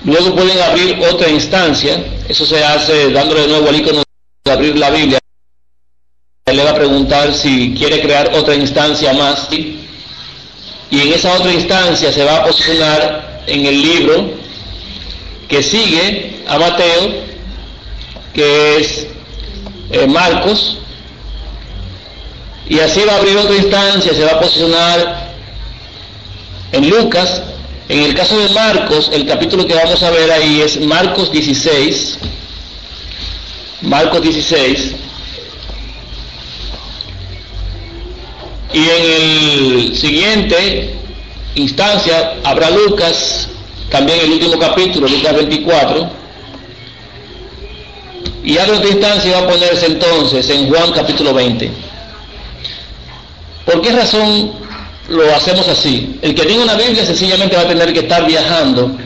Luego pueden abrir otra instancia. Eso se hace dándole de nuevo al icono de abrir la Biblia. Él le va a preguntar si quiere crear otra instancia más. Y en esa otra instancia se va a posicionar en el libro que sigue a Mateo, que es Marcos. Y así va a abrir otra instancia, se va a posicionar en Lucas. En el caso de Marcos, el capítulo que vamos a ver ahí es Marcos 16. Marcos 16. Y en el siguiente instancia habrá Lucas, también el último capítulo, Lucas 24. Y a otra instancia va a ponerse entonces en Juan capítulo 20. ¿Por qué razón lo hacemos así? El que tenga una Biblia sencillamente va a tener que estar viajando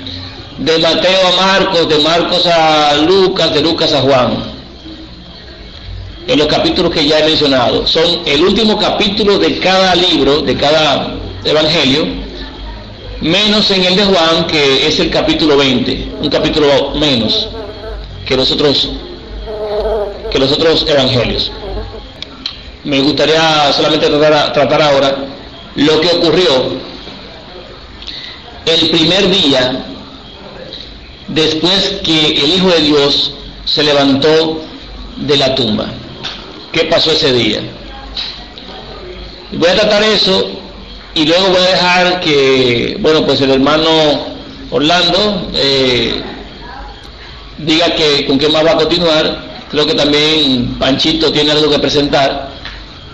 de Mateo a Marcos, de Marcos a Lucas, de Lucas a Juan, en los capítulos que ya he mencionado. Son el último capítulo de cada libro, de cada evangelio, menos en el de Juan, que es el capítulo 20, un capítulo menos que los otros evangelios. Me gustaría solamente tratar ahora lo que ocurrió el primer día después que el Hijo de Dios se levantó de la tumba. ¿Qué pasó ese día? Voy a tratar eso y luego voy a dejar que, bueno, pues el hermano Orlando diga que con qué más va a continuar. Creo que también Panchito tiene algo que presentar.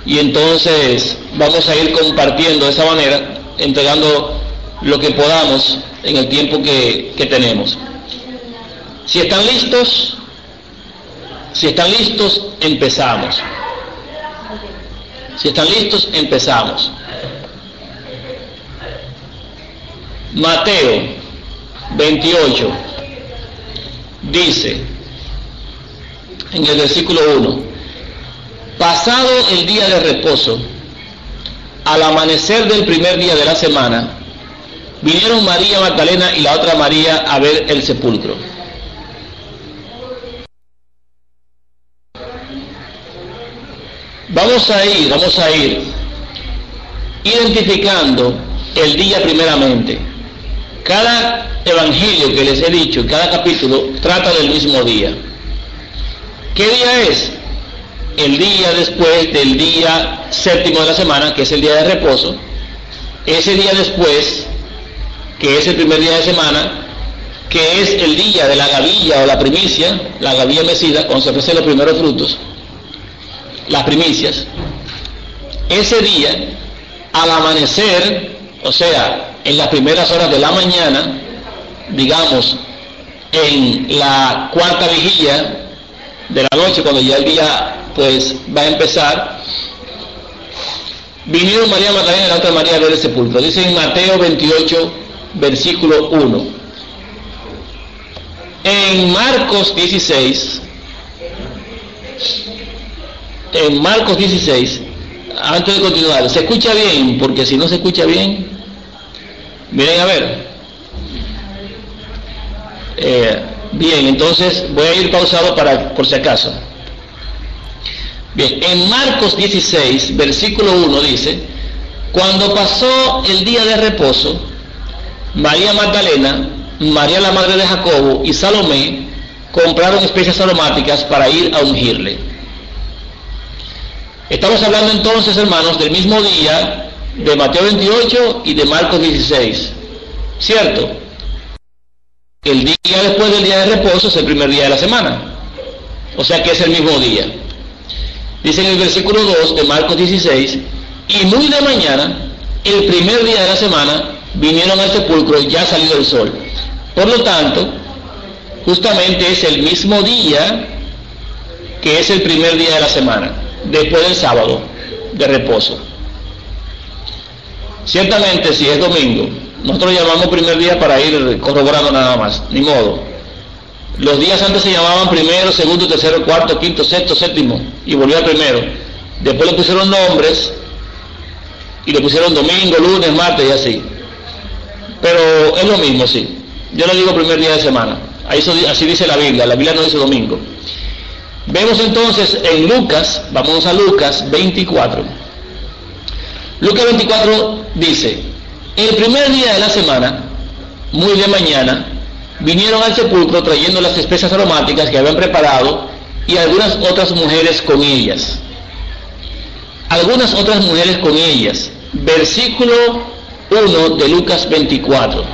Y entonces vamos a ir compartiendo de esa manera, entregando lo que podamos en el tiempo que tenemos. Si están listos, empezamos. Si están listos, empezamos. Mateo 28 dice, en el versículo 1, pasado el día de reposo, al amanecer del primer día de la semana, vinieron María Magdalena y la otra María a ver el sepulcro. Vamos a ir identificando el día primeramente. Cada evangelio que les he dicho, cada capítulo, trata del mismo día. ¿Qué día es? El día después del día séptimo de la semana, que es el día de reposo. Ese día después, que es el primer día de semana, que es el día de la gavilla o la primicia, la gavilla mecida, cuando se ofrecen los primeros frutos, las primicias. Ese día, al amanecer, o sea, en las primeras horas de la mañana, digamos, en la cuarta vigilia de la noche, cuando ya el día pues va a empezar, vinieron María Magdalena y la otra María a ver el sepulcro. Dice en Mateo 28, versículo 1. En Marcos 16, antes de continuar, ¿se escucha bien? Porque si no se escucha bien, miren a ver. Bien, entonces voy a ir pausado por si acaso. Bien, en Marcos 16, versículo 1 dice, cuando pasó el día de reposo, María Magdalena, María la madre de Jacobo y Salomé compraron especias aromáticas para ir a ungirle. Estamos hablando entonces, hermanos, del mismo día de Mateo 28 y de Marcos 16, ¿cierto? El día después del día de reposo es el primer día de la semana, o sea que es el mismo día. Dice en el versículo 2 de Marcos 16, y muy de mañana, el primer día de la semana, vinieron al sepulcro ya salido el sol. Por lo tanto, justamente es el mismo día que es el primer día de la semana, después del sábado de reposo. Ciertamente, si es domingo, nosotros lo llamamos primer día para ir corroborando nada más, ni modo. Los días antes se llamaban primero, segundo, tercero, cuarto, quinto, sexto, séptimo, y volvió al primero. Después le pusieron nombres, y le pusieron domingo, lunes, martes y así. Pero es lo mismo, sí. Yo le digo primer día de semana. Así dice la Biblia no dice domingo. Vemos entonces en Lucas, vamos a Lucas 24. Lucas 24 dice: el primer día de la semana, muy de mañana, vinieron al sepulcro trayendo las especias aromáticas que habían preparado y algunas otras mujeres con ellas. Algunas otras mujeres con ellas. Versículo 1 de Lucas 24.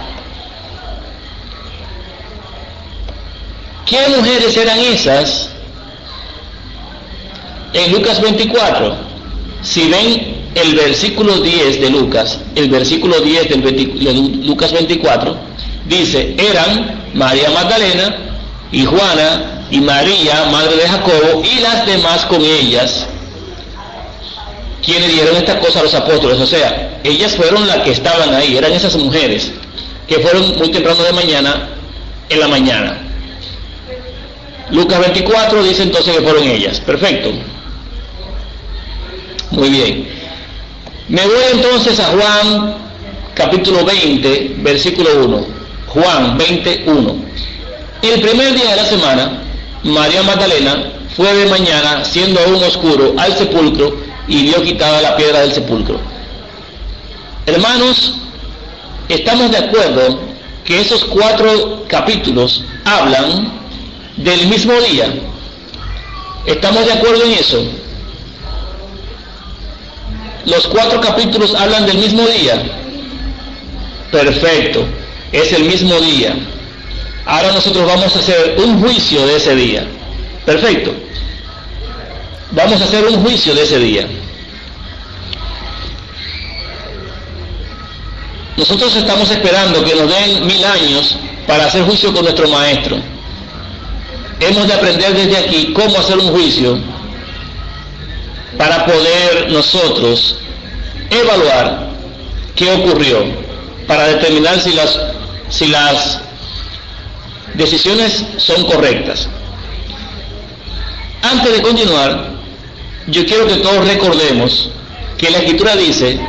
¿Qué mujeres eran esas? En Lucas 24, si ven el versículo 10 de Lucas, el versículo 10 de Lucas 24, dice: eran María Magdalena y Juana y María, madre de Jacobo, y las demás con ellas, quienes dieron esta cosa a los apóstoles. O sea, ellas fueron las que estaban ahí, eran esas mujeres que fueron muy temprano de mañana, en la mañana. Lucas 24 dice entonces que fueron ellas. Perfecto. Muy bien. Me voy entonces a Juan capítulo 20, versículo 1. Juan 21. El primer día de la semana, María Magdalena fue de mañana, siendo aún oscuro, al sepulcro y vio quitada la piedra del sepulcro. Hermanos, estamos de acuerdo que esos 4 capítulos hablan del mismo día. ¿Estamos de acuerdo en eso? Los 4 capítulos hablan del mismo día. Perfecto, es el mismo día. Ahora nosotros vamos a hacer un juicio de ese día. Perfecto. Vamos a hacer un juicio de ese día. Nosotros estamos esperando que nos den 1000 años para hacer juicio con nuestro maestro. Hemos de aprender desde aquí cómo hacer un juicio para poder nosotros evaluar qué ocurrió, para determinar si las decisiones son correctas. Antes de continuar, yo quiero que todos recordemos que la Escritura dice: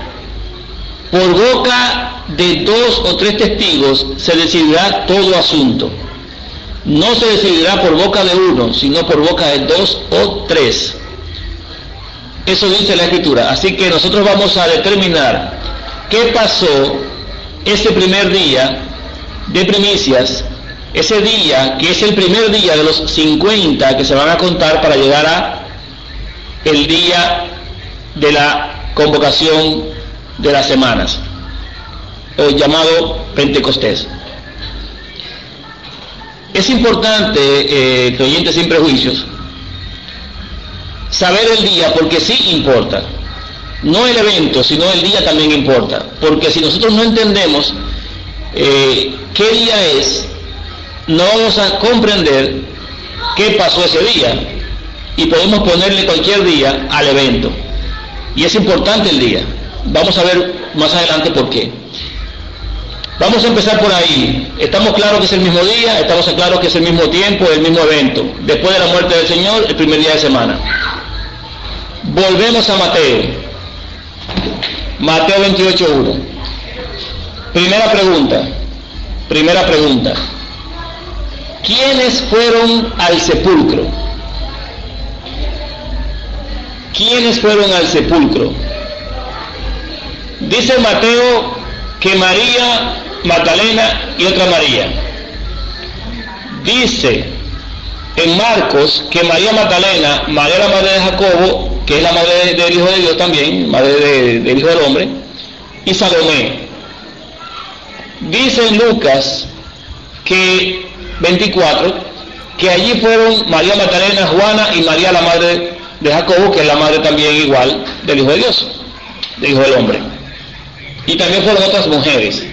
por boca de 2 o 3 testigos se decidirá todo asunto. No se decidirá por boca de 1, sino por boca de 2 o 3. Eso dice la Escritura. Así que nosotros vamos a determinar qué pasó ese primer día de primicias, ese día que es el primer día de los 50 que se van a contar para llegar a el día de la convocación de las semanas, llamado Pentecostés. Es importante, creyentes sin prejuicios, saber el día, porque sí importa. No el evento, sino el día también importa. Porque si nosotros no entendemos qué día es, no vamos a comprender qué pasó ese día. Y podemos ponerle cualquier día al evento. Y es importante el día. Vamos a ver más adelante por qué. Vamos a empezar por ahí. Estamos claros que es el mismo día, estamos claros que es el mismo tiempo, el mismo evento. Después de la muerte del Señor, el primer día de semana. Volvemos a Mateo. Mateo 28:1. Primera pregunta. ¿Quiénes fueron al sepulcro? ¿Quiénes fueron al sepulcro? Dice Mateo que María Magdalena y otra María. Dice en Marcos que María Magdalena, María la madre de Jacobo, que es la madre del Hijo de Dios también, madre del Hijo del Hombre, y Salomé. Dice en Lucas que 24, que allí fueron María Magdalena, Juana y María la madre de Jacobo, que es la madre también igual del Hijo de Dios, del Hijo del Hombre. Y también fueron otras mujeres.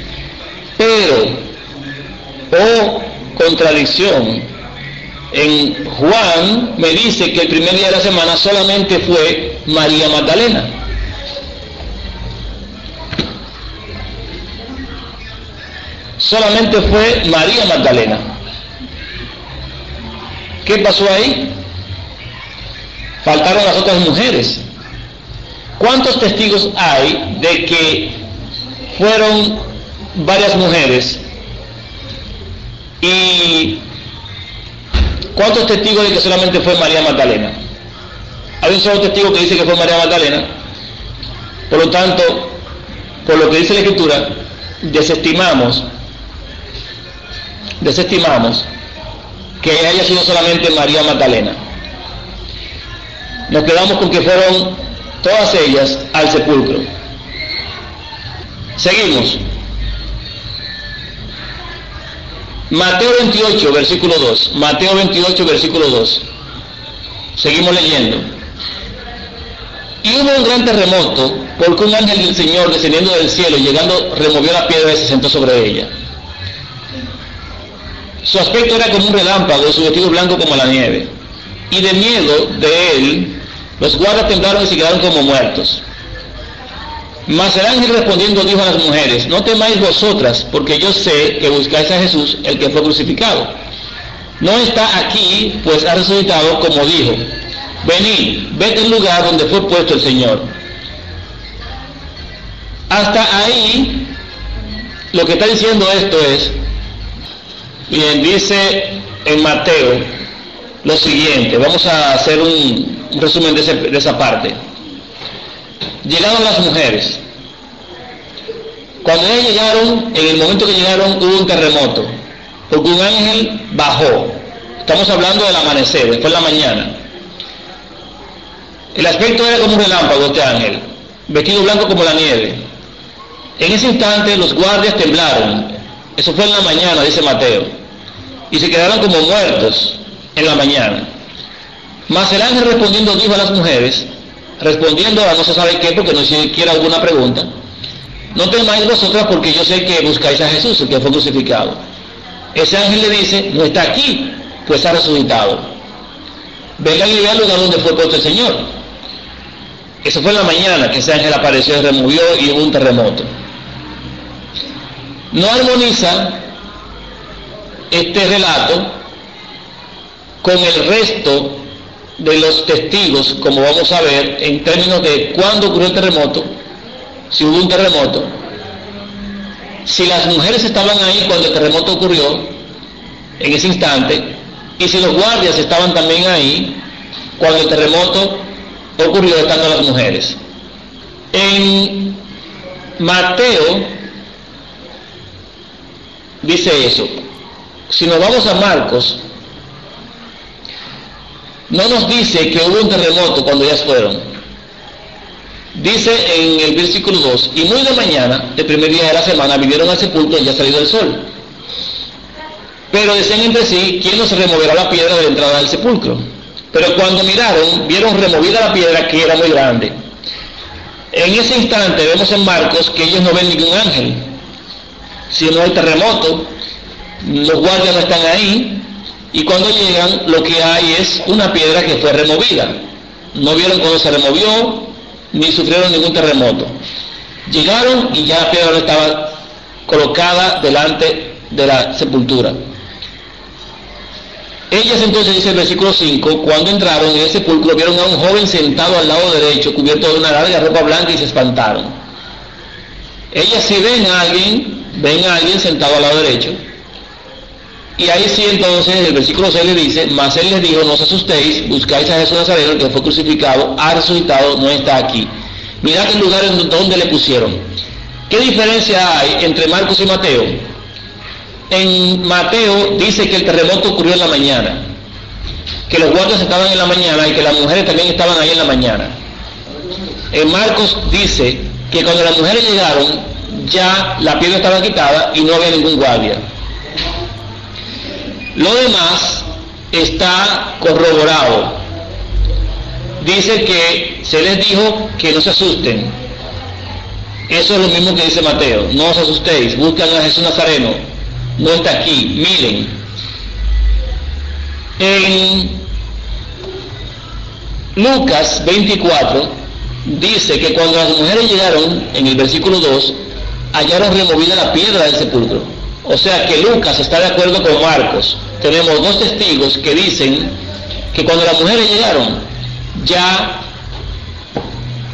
Pero, contradicción, en Juan me dice que el primer día de la semana solamente fue María Magdalena. Solamente fue María Magdalena. ¿Qué pasó ahí? Faltaron las otras mujeres. ¿Cuántos testigos hay de que fueron varias mujeres ¿Y cuántos testigos de que solamente fue María Magdalena? Hay un solo testigo que dice que fue María Magdalena. Por lo tanto, por lo que dice la Escritura, desestimamos que haya sido solamente María Magdalena. Nos quedamos con que fueron todas ellas al sepulcro. Seguimos. Mateo 28, versículo 2. Mateo 28, versículo 2. Seguimos leyendo. Y hubo un gran terremoto, porque un ángel del Señor, descendiendo del cielo, llegando, removió la piedra y se sentó sobre ella. Su aspecto era como un relámpago y su vestido blanco como la nieve. Y de miedo de él, los guardas temblaron y se quedaron como muertos. Mas el ángel respondiendo dijo a las mujeres: no temáis vosotras, porque yo sé que buscáis a Jesús, el que fue crucificado. No está aquí, pues ha resucitado, como dijo. Venid, ved el lugar donde fue puesto el Señor. Hasta ahí, lo que está diciendo esto es, bien, dice en Mateo lo siguiente. Vamos a hacer un resumen de esa parte. Llegaron las mujeres. Cuando ellas llegaron, en el momento que llegaron hubo un terremoto, porque un ángel bajó. Estamos hablando del amanecer, después de la mañana. El aspecto era como un relámpago este ángel, vestido blanco como la nieve. En ese instante los guardias temblaron. Eso fue en la mañana, dice Mateo, y se quedaron como muertos en la mañana. Mas el ángel respondiendo dijo a las mujeres, respondiendo a no se sabe qué, porque no siquiera alguna pregunta: no temáis vosotras, porque yo sé que buscáis a Jesús, el que fue crucificado. Ese ángel le dice: no está aquí, pues ha resucitado. Vengan y vean el lugar donde fue puesto el Señor. Eso fue en la mañana que ese ángel apareció y removió y hubo un terremoto. No armoniza este relato con el resto de los testigos, como vamos a ver, en términos de cuándo ocurrió el terremoto, si hubo un terremoto, si las mujeres estaban ahí cuando el terremoto ocurrió, en ese instante, y si los guardias estaban también ahí cuando el terremoto ocurrió, estando las mujeres. En Mateo dice eso. Si nos vamos a Marcos, no nos dice que hubo un terremoto cuando ellas fueron. Dice en el versículo 2: y muy de mañana, el primer día de la semana, vinieron al sepulcro y ya salido el sol. Pero decían entre sí: ¿quién nos removerá la piedra de la entrada del sepulcro? Pero cuando miraron, vieron removida la piedra, que era muy grande. En ese instante vemos en Marcos que ellos no ven ningún ángel, sino el terremoto. Los guardias no están ahí, y cuando llegan lo que hay es una piedra que fue removida. No vieron cuando se removió, ni sufrieron ningún terremoto. Llegaron y ya la piedra no estaba colocada delante de la sepultura. Ellas entonces, dice el versículo 5, cuando entraron en el sepulcro vieron a un joven sentado al lado derecho, cubierto de una larga ropa blanca, y se espantaron. Ellas sí ven a alguien sentado al lado derecho. Y ahí sí entonces el versículo 6 le dice: mas él les dijo: no os asustéis, buscáis a Jesús Nazareno, el que fue crucificado, ha resucitado, no está aquí. Mirad el lugar en donde le pusieron. ¿Qué diferencia hay entre Marcos y Mateo? En Mateo dice que el terremoto ocurrió en la mañana, que los guardias estaban en la mañana y que las mujeres también estaban ahí en la mañana. En Marcos dice que cuando las mujeres llegaron ya la piedra estaba quitada y no había ningún guardia. Lo demás está corroborado. Dice que se les dijo que no se asusten. Eso es lo mismo que dice Mateo: no os asustéis, buscan a Jesús Nazareno, no está aquí, miren. En Lucas 24 dice que cuando las mujeres llegaron, en el versículo 2, hallaron removida la piedra del sepulcro. O sea que Lucas está de acuerdo con Marcos. Tenemos dos testigos que dicen que cuando las mujeres llegaron ya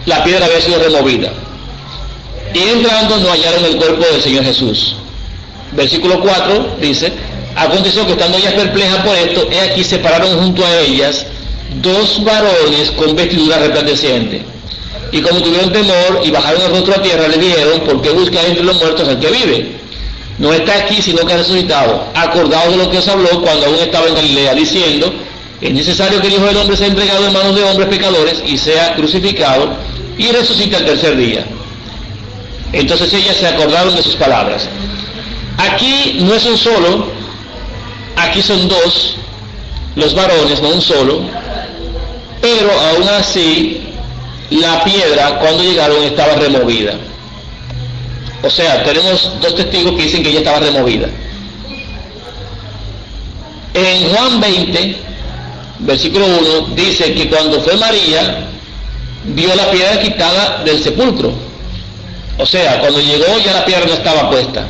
la piedra había sido removida, y entrando no hallaron el cuerpo del Señor Jesús. Versículo 4 dice Aconteció que estando ellas perplejas por esto, he aquí separaron junto a ellas 2 varones con vestiduras resplandecientes. Y como tuvieron temor y bajaron el rostro a tierra, le dijeron: ¿por qué buscáis entre los muertos al que vive? No está aquí, sino que ha resucitado. Acordaos de lo que os habló cuando aún estaba en Galilea, diciendo: es necesario que el Hijo del Hombre sea entregado en manos de hombres pecadores y sea crucificado y resucite al tercer día. Entonces ellas se acordaron de sus palabras. Aquí no es un solo, aquí son 2 los varones, no un solo, pero aún así la piedra cuando llegaron estaba removida. O sea, tenemos 2 testigos que dicen que ella estaba removida. En Juan 20, versículo 1, dice que cuando fue María, vio la piedra quitada del sepulcro. O sea, cuando llegó ya la piedra no estaba puesta.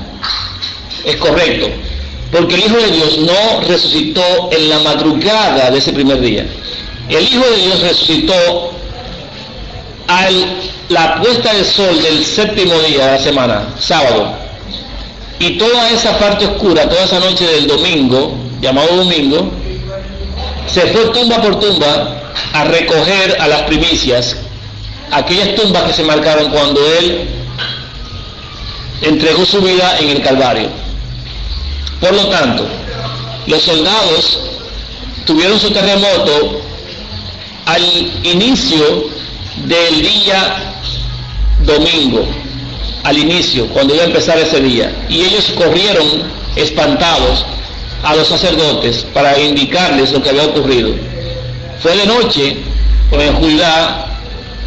Es correcto, porque el Hijo de Dios no resucitó en la madrugada de ese primer día. El Hijo de Dios resucitó a la puesta del sol del 7º día de la semana, sábado. Y toda esa parte oscura, toda esa noche del domingo, llamado domingo, se fue tumba por tumba a recoger a las primicias, aquellas tumbas que se marcaron cuando Él entregó su vida en el Calvario. Por lo tanto, los soldados tuvieron su terremoto al inicio del día domingo, al inicio, cuando iba a empezar ese día, y ellos corrieron espantados a los sacerdotes para indicarles lo que había ocurrido. Fue de noche o en oscuridad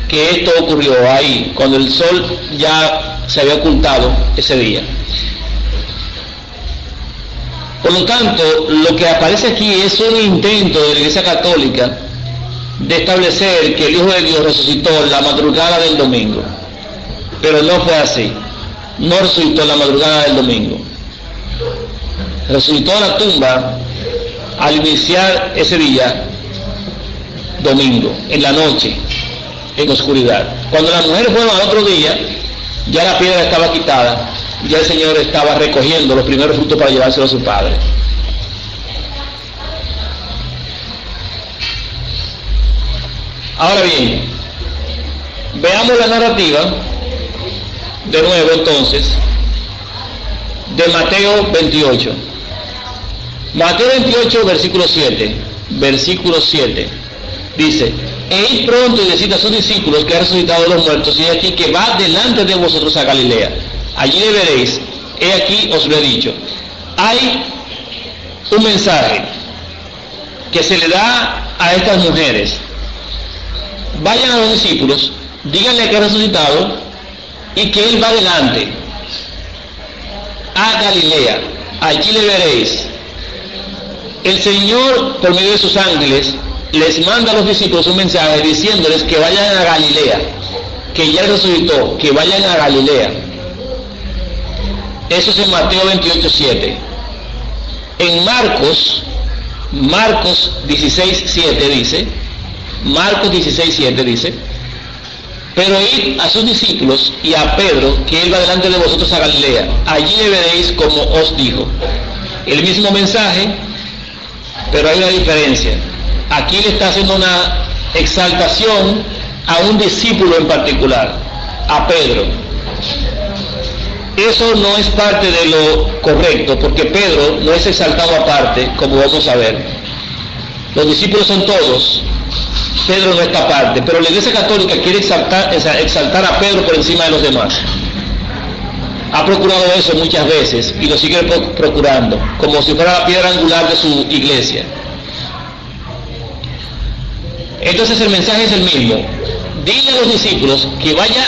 que esto ocurrió ahí, cuando el sol ya se había ocultado ese día. Por lo tanto, lo que aparece aquí es un intento de la Iglesia Católica de establecer que el Hijo de Dios resucitó en la madrugada del domingo, pero no fue así. No resucitó en la madrugada del domingo. Resucitó en la tumba al iniciar ese día domingo, en la noche, en oscuridad. Cuando las mujeres fueron al otro día, ya la piedra estaba quitada, ya el Señor estaba recogiendo los primeros frutos para llevárselo a su Padre. Ahora bien, veamos la narrativa de nuevo entonces de Mateo 28. Mateo 28, versículo 7. Versículo 7. Dice: e id pronto y decid a sus discípulos que ha resucitado de los muertos, y he aquí que va delante de vosotros a Galilea. Allí le veréis, he aquí os lo he dicho. Hay un mensaje que se le da a estas mujeres. Vayan a los discípulos, díganle que ha resucitado y que Él va delante a Galilea. Allí le veréis. El Señor, por medio de sus ángeles, les manda a los discípulos un mensaje diciéndoles que vayan a Galilea, que ya resucitó, que vayan a Galilea. Eso es en Mateo 28:7. En Marcos 16:7 dice, Marcos 16:7 dice: pero id a sus discípulos y a Pedro, que Él va delante de vosotros a Galilea. Allí le veréis como os dijo. El mismo mensaje, pero hay una diferencia. Aquí le está haciendo una exaltación a un discípulo en particular, a Pedro. Eso no es parte de lo correcto, porque Pedro no es exaltado aparte, como vamos a ver. Los discípulos son todos, Pedro no está aparte, pero la Iglesia Católica quiere exaltar a Pedro por encima de los demás. Ha procurado eso muchas veces y lo sigue procurando, como si fuera la piedra angular de su iglesia. Entonces el mensaje es el mismo. Dile a los discípulos que vayan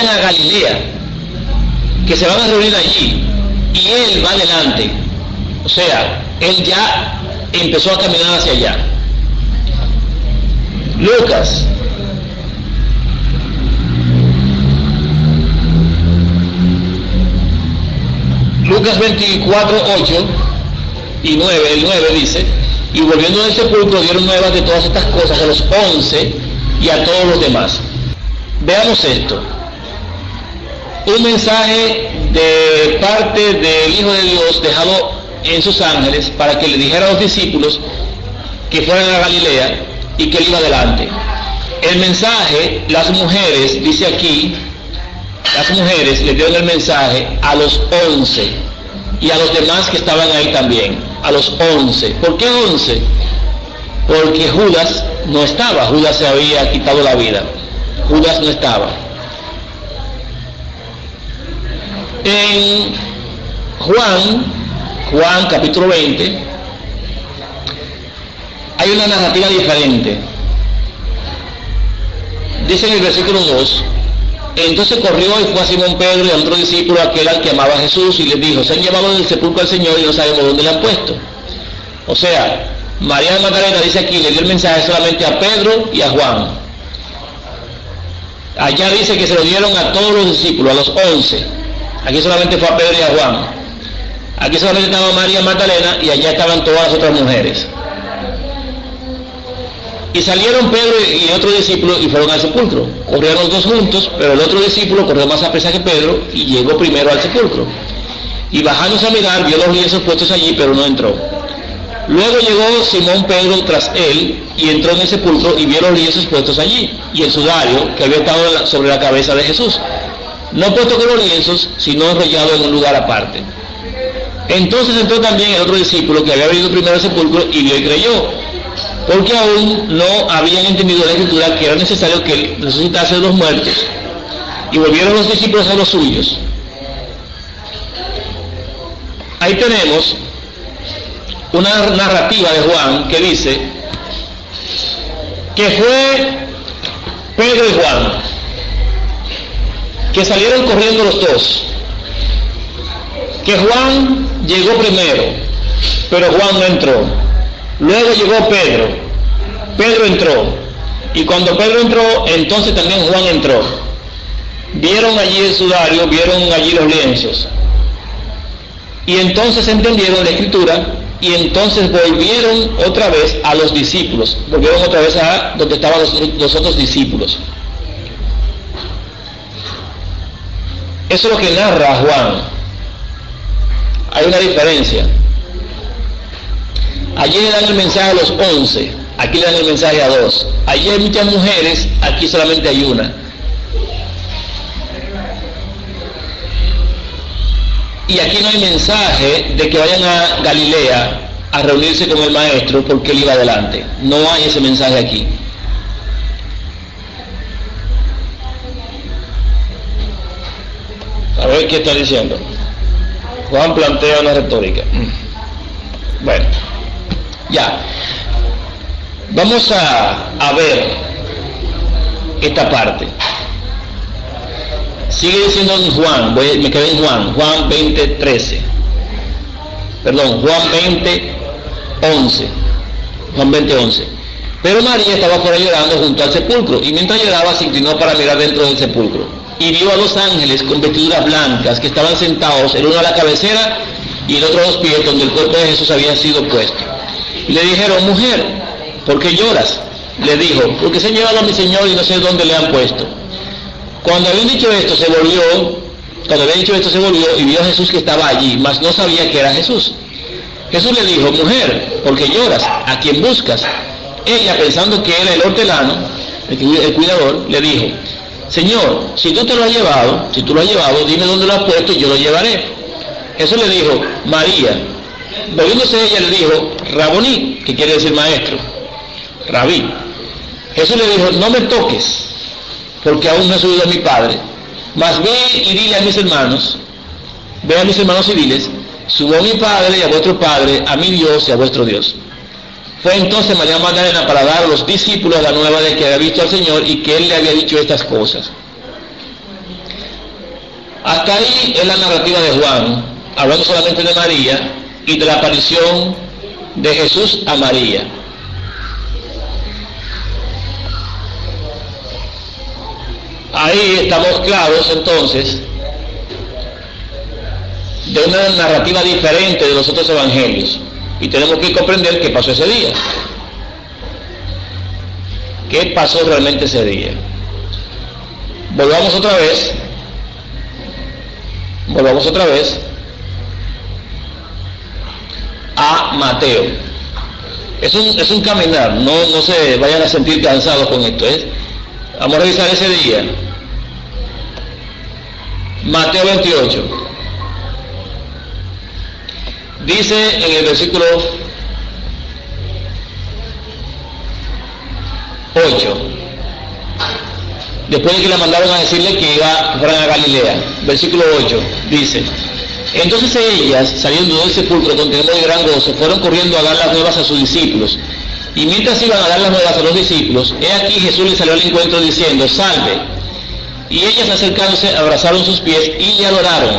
a Galilea, que se van a reunir allí, y Él va adelante. O sea, Él ya empezó a caminar hacia allá. Lucas 24:8 y 9, el 9 dice: y volviendo del sepulcro dieron nuevas de todas estas cosas a los 11 y a todos los demás. Veamos esto. Un mensaje de parte del Hijo de Dios dejado en sus ángeles para que le dijera a los discípulos que fueran a Galilea y que él iba adelante. El mensaje, las mujeres, dice aquí, las mujeres le dieron el mensaje a los 11 y a los demás que estaban ahí también, a los 11. ¿Por qué 11? Porque Judas no estaba, Judas se había quitado la vida, Judas no estaba. En Juan capítulo 20, hay una narrativa diferente. Dice en el versículo 2, entonces corrió y fue a Simón Pedro y a otro discípulo, aquel al que amaba a Jesús, y les dijo, se han llevado del sepulcro al Señor y no sabemos dónde le han puesto. O sea, María Magdalena dice aquí, le dio el mensaje solamente a Pedro y a Juan. Allá dice que se lo dieron a todos los discípulos, a los 11. Aquí solamente fue a Pedro y a Juan. Aquí solamente estaba María Magdalena y allá estaban todas las otras mujeres. Y salieron Pedro y otro discípulo y fueron al sepulcro. Corrieron los dos juntos, pero el otro discípulo corrió más aprisa que Pedro y llegó primero al sepulcro. Y bajándose a mirar, vio los lienzos puestos allí, pero no entró. Luego llegó Simón Pedro tras él y entró en el sepulcro y vio los lienzos puestos allí y el sudario que había estado sobre la cabeza de Jesús, no puesto con los lienzos, sino enrollado en un lugar aparte. Entonces entró también el otro discípulo que había venido primero al sepulcro y vio y creyó, porque aún no habían entendido la escritura que era necesario que él resucitase de los muertos. Y volvieron los discípulos a los suyos. Ahí tenemos una narrativa de Juan que dice que fue Pedro y Juan que salieron corriendo los dos, que Juan llegó primero, pero Juan no entró. Luego llegó Pedro, Pedro entró, y cuando Pedro entró, entonces también Juan entró. Vieron allí el sudario, vieron allí los lienzos, y entonces entendieron la escritura, y entonces volvieron otra vez a los discípulos, volvieron otra vez a donde estaban los otros discípulos. Eso es lo que narra Juan. Hay una diferencia. Allí le dan el mensaje a los 11, aquí le dan el mensaje a 2. Allí hay muchas mujeres, aquí solamente hay una. Y aquí no hay mensaje de que vayan a Galilea a reunirse con el maestro porque él iba adelante. No hay ese mensaje aquí. A ver qué está diciendo. Juan plantea una retórica. Bueno, ya. Vamos a ver esta parte. Sigue diciendo en Juan, me quedé en Juan 20:13. Perdón, Juan 20:11. Juan 20:11. Pero María estaba fuera llorando junto al sepulcro, y mientras lloraba se inclinó para mirar dentro del sepulcro. Y vio a dos ángeles con vestiduras blancas que estaban sentados, el uno a la cabecera y el otro a los pies, donde el cuerpo de Jesús había sido puesto. Y le dijeron, mujer, ¿por qué lloras? Le dijo, porque se han llevado a mi Señor y no sé dónde le han puesto. Cuando habían dicho esto se volvió y vio a Jesús que estaba allí, mas no sabía que era Jesús. Jesús le dijo, mujer, ¿por qué lloras? ¿A quién buscas? Ella, pensando que era el hortelano, el cuidador, le dijo, Señor, si tú lo has llevado, dime dónde lo has puesto y yo lo llevaré. Jesús le dijo, María. Volviéndose ella le dijo, Raboní, que quiere decir maestro, Rabí. Jesús le dijo, no me toques, porque aún no he subido a mi Padre, mas ve y dile a mis hermanos, ve a mis hermanos y diles, subo a mi Padre y a vuestro Padre, a mi Dios y a vuestro Dios. Fue entonces María Magdalena para dar a los discípulos la nueva de que había visto al Señor y que Él le había dicho estas cosas. Hasta ahí es la narrativa de Juan, hablando solamente de María y de la aparición de Jesús a María. Ahí estamos claros entonces de una narrativa diferente de los otros evangelios. Y tenemos que comprender qué pasó ese día. ¿Qué pasó realmente ese día? Volvamos otra vez. a Mateo. Es un caminar, no se vayan a sentir cansados con esto. Vamos a revisar ese día. Mateo 28. Dice en el versículo 8, después de que la mandaron a decirle que fueran a Galilea, versículo 8, dice: entonces ellas, saliendo del sepulcro con temor y gran gozo, fueron corriendo a dar las nuevas a sus discípulos. Y mientras iban a dar las nuevas a los discípulos, he aquí Jesús les salió al encuentro diciendo: salve. Y ellas, acercándose, abrazaron sus pies y le adoraron.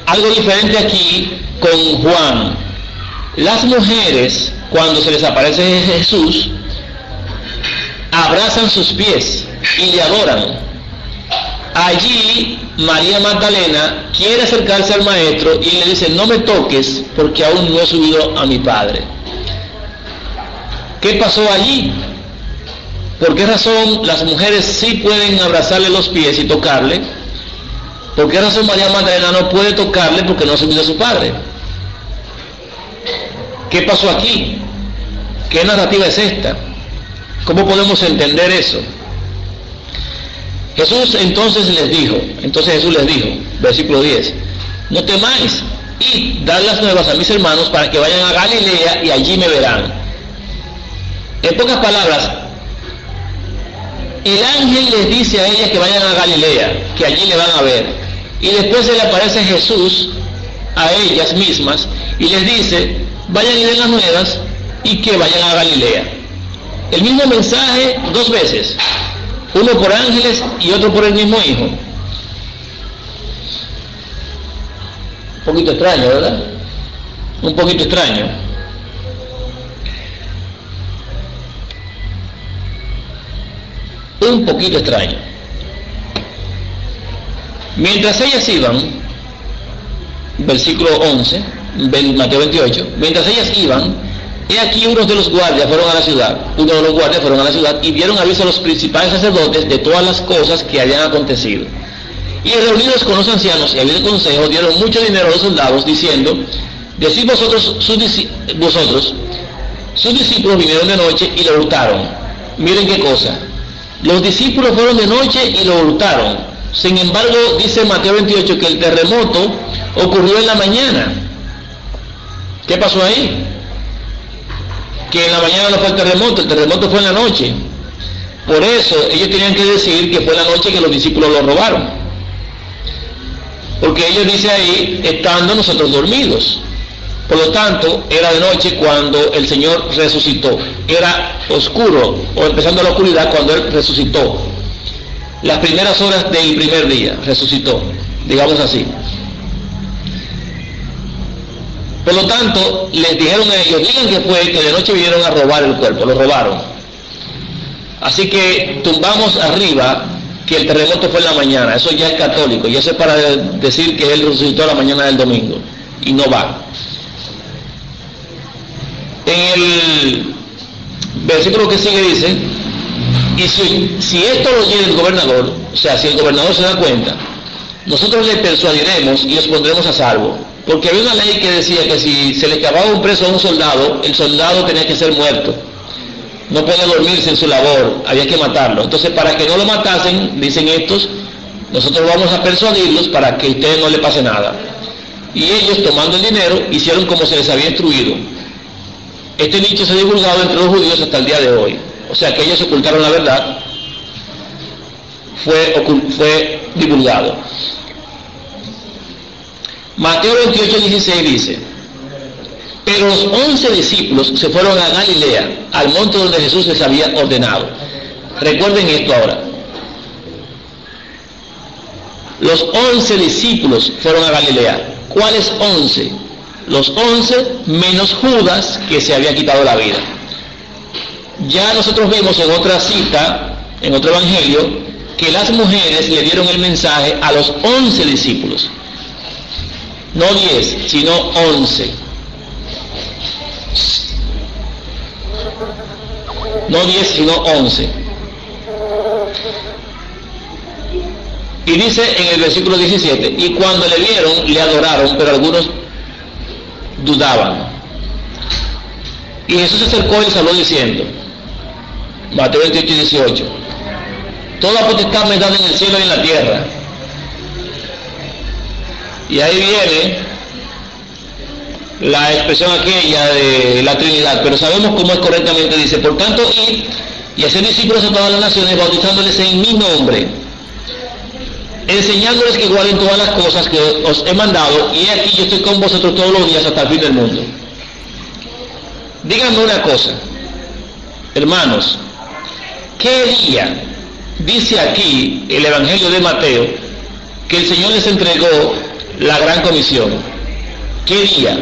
Algo diferente aquí con Juan. Las mujeres, cuando se les aparece Jesús, abrazan sus pies y le adoran. Allí María Magdalena quiere acercarse al maestro y le dice: no me toques, porque aún no he subido a mi Padre. ¿Qué pasó allí? ¿Por qué razón las mujeres sí pueden abrazarle los pies y tocarle? ¿Por qué razón María Magdalena no puede tocarle porque no ha subido a su Padre? ¿Qué pasó aquí? ¿Qué narrativa es esta? ¿Cómo podemos entender eso? Jesús entonces Jesús les dijo, versículo 10, no temáis, id, dad las nuevas a mis hermanos para que vayan a Galilea y allí me verán. En pocas palabras, el ángel les dice a ellas que vayan a Galilea, que allí le van a ver, y después se le aparece Jesús a ellas mismas y les dice: vayan y den las nuevas y que vayan a Galilea. El mismo mensaje dos veces, uno por ángeles y otro por el mismo Hijo. Un poquito extraño, ¿verdad? Un poquito extraño. Un poquito extraño. Mientras ellas iban, versículo 11, Mateo 28, mientras ellas iban, he aquí uno de los guardias fueron a la ciudad y dieron aviso a los principales sacerdotes de todas las cosas que habían acontecido. Y reunidos con los ancianos y habiendo consejo, dieron mucho dinero a los soldados, diciendo: decid vosotros, sus discípulos vinieron de noche y lo hurtaron. Miren qué cosa. Los discípulos fueron de noche y lo hurtaron. Sin embargo, dice Mateo 28 que el terremoto ocurrió en la mañana. ¿Qué pasó ahí? Que en la mañana no fue el terremoto fue en la noche. Por eso ellos tenían que decir que fue en la noche que los discípulos lo robaron. Porque ellos dicen ahí, estando nosotros dormidos. Por lo tanto, era de noche cuando el Señor resucitó. Era oscuro, o empezando la oscuridad, cuando Él resucitó. Las primeras horas del primer día resucitó, digamos así. Por lo tanto, les dijeron a ellos: digan que fue que de noche vinieron a robar el cuerpo, lo robaron. Así que tumbamos arriba que el terremoto fue en la mañana. Eso ya es católico, y eso es para decir que Él resucitó a la mañana del domingo, y no va. En el versículo que sigue dice: y si esto lo oye el gobernador, o sea, si el gobernador se da cuenta, nosotros le persuadiremos y os pondremos a salvo. Porque había una ley que decía que si se le acababa un preso a un soldado, el soldado tenía que ser muerto. No podía dormirse en su labor, había que matarlo. Entonces, para que no lo matasen, dicen estos, nosotros vamos a persuadirlos para que a ustedes no le pase nada. Y ellos, tomando el dinero, hicieron como se les había instruido. Este dicho se ha divulgado entre los judíos hasta el día de hoy. O sea que ellos ocultaron la verdad, fue divulgado. Mateo 28:16 dice: pero los 11 discípulos se fueron a Galilea, al monte donde Jesús les había ordenado. Recuerden esto ahora. Los 11 discípulos fueron a Galilea. ¿Cuáles 11? Los 11 menos Judas, que se había quitado la vida. Ya nosotros vemos en otra cita, en otro evangelio, que las mujeres le dieron el mensaje a los 11 discípulos. No 10, sino 11. No 10, sino 11. Y dice en el versículo 17: y cuando le vieron, le adoraron, pero algunos dudaban. Y Jesús se acercó y les habló diciendo, Mateo 28 y 18, toda potestad me dan en el cielo y en la tierra. Y ahí viene la expresión aquella de la Trinidad, pero sabemos cómo es correctamente. Dice, por tanto, id y hacer discípulos a todas las naciones, bautizándoles en mi nombre, enseñándoles que guarden todas las cosas que os he mandado, y he aquí yo estoy con vosotros todos los días hasta el fin del mundo. Díganme una cosa, hermanos, ¿qué día dice aquí el Evangelio de Mateo que el Señor les entregó la gran comisión? ¿Qué día?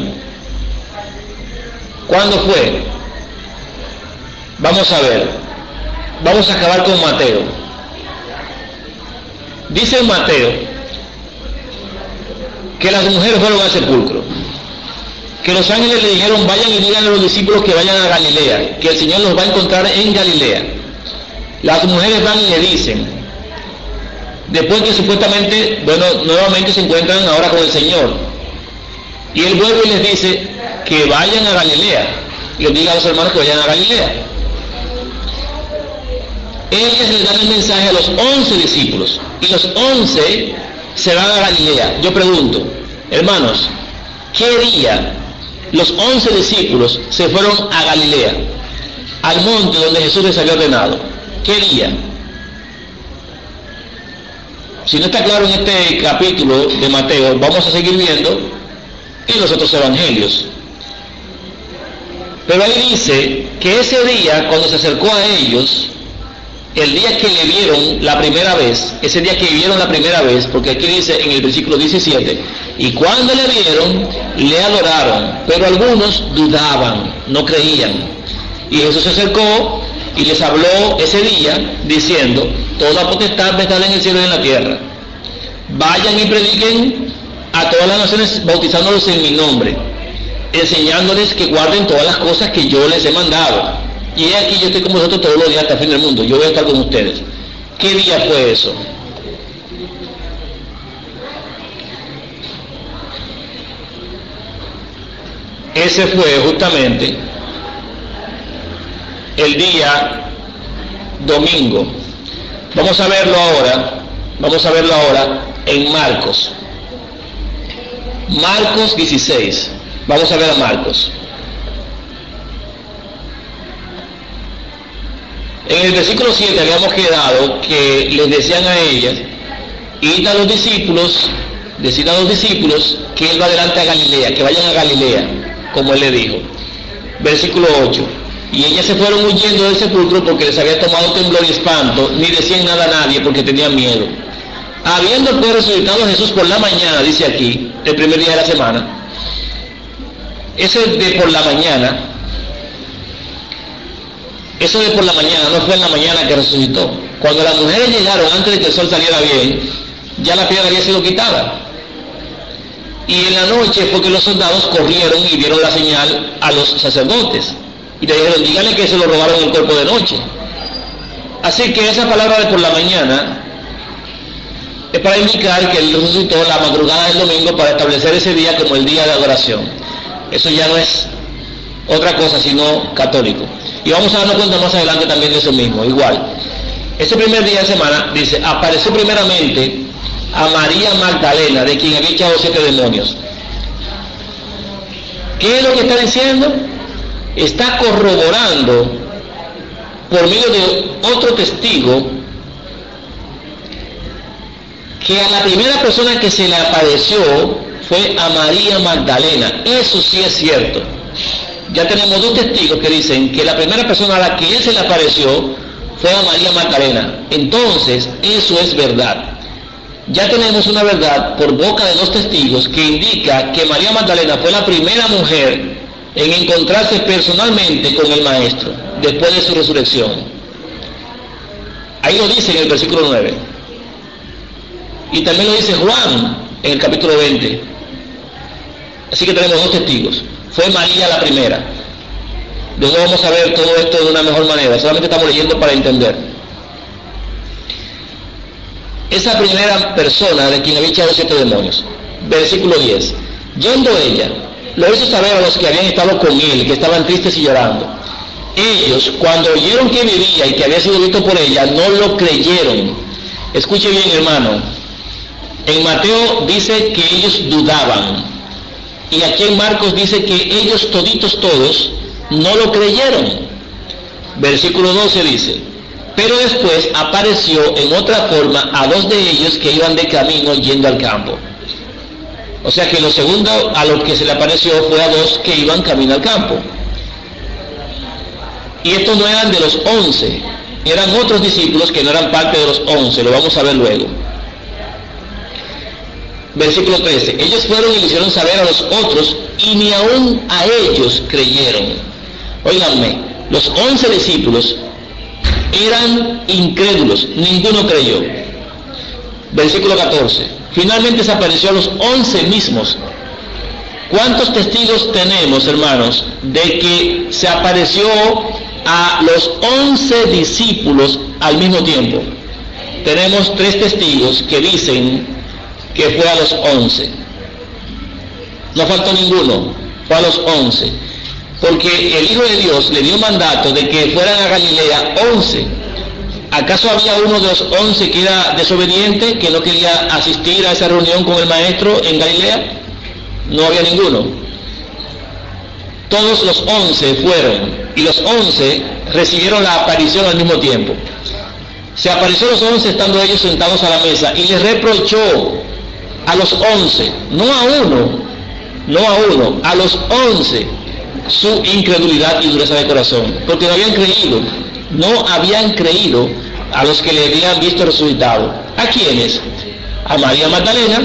¿Cuándo fue? Vamos a ver. Vamos a acabar con Mateo. Dice en Mateo que las mujeres fueron al sepulcro, que los ángeles le dijeron, vayan y digan a los discípulos que vayan a Galilea, que el Señor los va a encontrar en Galilea. Las mujeres van y le dicen, después que supuestamente, nuevamente se encuentran ahora con el Señor, y Él vuelve y les dice que vayan a Galilea, y les diga a los hermanos que vayan a Galilea. Ellas le dan el mensaje a los 11 discípulos, y los 11 se van a Galilea. Yo pregunto, hermanos, ¿qué día los 11 discípulos se fueron a Galilea, al monte donde Jesús les había ordenado? ¿Qué día? Si no está claro en este capítulo de Mateo, vamos a seguir viendo en los otros evangelios. Pero ahí dice que ese día, cuando se acercó a ellos, el día que le vieron la primera vez, ese día que vieron la primera vez, porque aquí dice en el versículo 17, y cuando le vieron, le adoraron, pero algunos dudaban, no creían. Y Jesús se acercó y les habló ese día diciendo, toda potestad me está en el cielo y en la tierra. Vayan y prediquen a todas las naciones, bautizándolos en mi nombre, enseñándoles que guarden todas las cosas que yo les he mandado. Y he aquí yo estoy con vosotros todos los días hasta el fin del mundo. Yo voy a estar con ustedes. ¿Qué día fue eso? Ese fue justamente el día domingo. Vamos a verlo ahora en Marcos. Marcos 16. Vamos a ver a Marcos. En el versículo 7 habíamos quedado que les decían a ellas, id a los discípulos, decid a los discípulos que Él va adelante a Galilea, que vayan a Galilea, como Él le dijo. Versículo 8, y ellas se fueron huyendo del sepulcro porque les había tomado temblor y espanto, ni decían nada a nadie porque tenían miedo. Habiendo pues resucitado Jesús por la mañana, dice aquí, el primer día de la semana, ese de por la mañana, eso de por la mañana no fue en la mañana que resucitó. Cuando las mujeres llegaron antes de que el sol saliera bien, ya la piedra había sido quitada. Y en la noche fue que los soldados corrieron y dieron la señal a los sacerdotes. Y le dijeron, díganle que se lo robaron el cuerpo de noche. Así que esa palabra de por la mañana es para indicar que Él resucitó la madrugada del domingo para establecer ese día como el día de adoración. Eso ya no es otra cosa sino católico. Y vamos a darnos cuenta más adelante también de eso mismo. Igual, ese primer día de semana, dice, apareció primeramente a María Magdalena, de quien había echado 7 demonios. ¿Qué es lo que está diciendo? Está corroborando por medio de otro testigo que a la primera persona que se le apareció fue a María Magdalena. Eso sí es cierto. Ya tenemos 2 testigos que dicen que la primera persona a la que Él se le apareció fue a María Magdalena. Entonces, eso es verdad. Ya tenemos una verdad por boca de 2 testigos que indica que María Magdalena fue la primera mujer en encontrarse personalmente con el Maestro después de su resurrección. Ahí lo dice en el versículo 9. Y también lo dice Juan en el capítulo 20. Así que tenemos 2 testigos. Fue María la primera. Luego vamos a ver todo esto de una mejor manera. Solamente estamos leyendo para entender. Esa primera persona de quien había echado 7 demonios. Versículo 10. Yendo ella, lo hizo saber a los que habían estado con él, que estaban tristes y llorando. Ellos, cuando oyeron que vivía y que había sido visto por ella, no lo creyeron. Escuche bien, hermano. En Mateo dice que ellos dudaban. Y aquí en Marcos dice que ellos todos, no lo creyeron. Versículo 12 dice: pero después apareció en otra forma a 2 de ellos que iban de camino yendo al campo. O sea que lo segundo a los que se le apareció fue a 2 que iban camino al campo. Y estos no eran de los 11, eran otros discípulos que no eran parte de los 11, lo vamos a ver luego. Versículo 13: ellos fueron y le hicieron saber a los otros, y ni aún a ellos creyeron. Óiganme, los 11 discípulos eran incrédulos, ninguno creyó. Versículo 14: finalmente se apareció a los 11 mismos. ¿Cuántos testigos tenemos, hermanos, de que se apareció a los 11 discípulos al mismo tiempo? Tenemos 3 testigos que dicen que fue a los 11. No faltó ninguno, fue a los 11. Porque el Hijo de Dios le dio mandato de que fueran a Galilea 11. ¿Acaso había uno de los 11 que era desobediente, que no quería asistir a esa reunión con el maestro en Galilea? No había ninguno. Todos los 11 fueron, y los 11 recibieron la aparición al mismo tiempo. Se apareció a los 11 estando ellos sentados a la mesa, y les reprochó a los 11, no a uno, a los 11, su incredulidad y dureza de corazón, porque no habían creído a los que le habían visto resucitado. ¿A quiénes? A María Magdalena,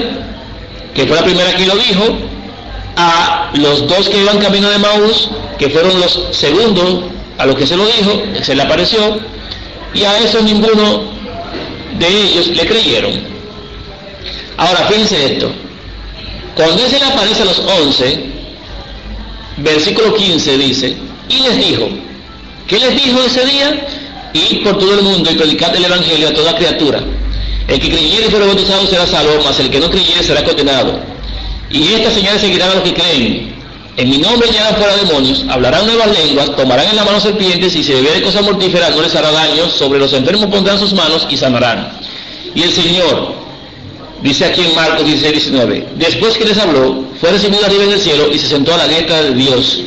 que fue la primera que lo dijo, a los 2 que iban camino de Emaús, que fueron los segundos a los que se lo dijo, se le apareció, y a esos ninguno de ellos le creyeron. Ahora fíjense esto: cuando él se le aparece a los 11, versículo 15 dice: y les dijo, ¿qué les dijo ese día? Ir por todo el mundo y predicad el evangelio a toda criatura. El que creyere y fuere bautizado será salvo, mas el que no creyere será condenado. Y estas señales seguirán a los que creen: en mi nombre echarán fuera demonios, hablarán nuevas lenguas, tomarán en la mano serpientes, y si bebiere cosas mortíferas no les hará daño, sobre los enfermos pondrán sus manos y sanarán. Y el Señor, dice aquí en Marcos 16:19, después que les habló, fue recibido arriba en el cielo y se sentó a la diestra de Dios.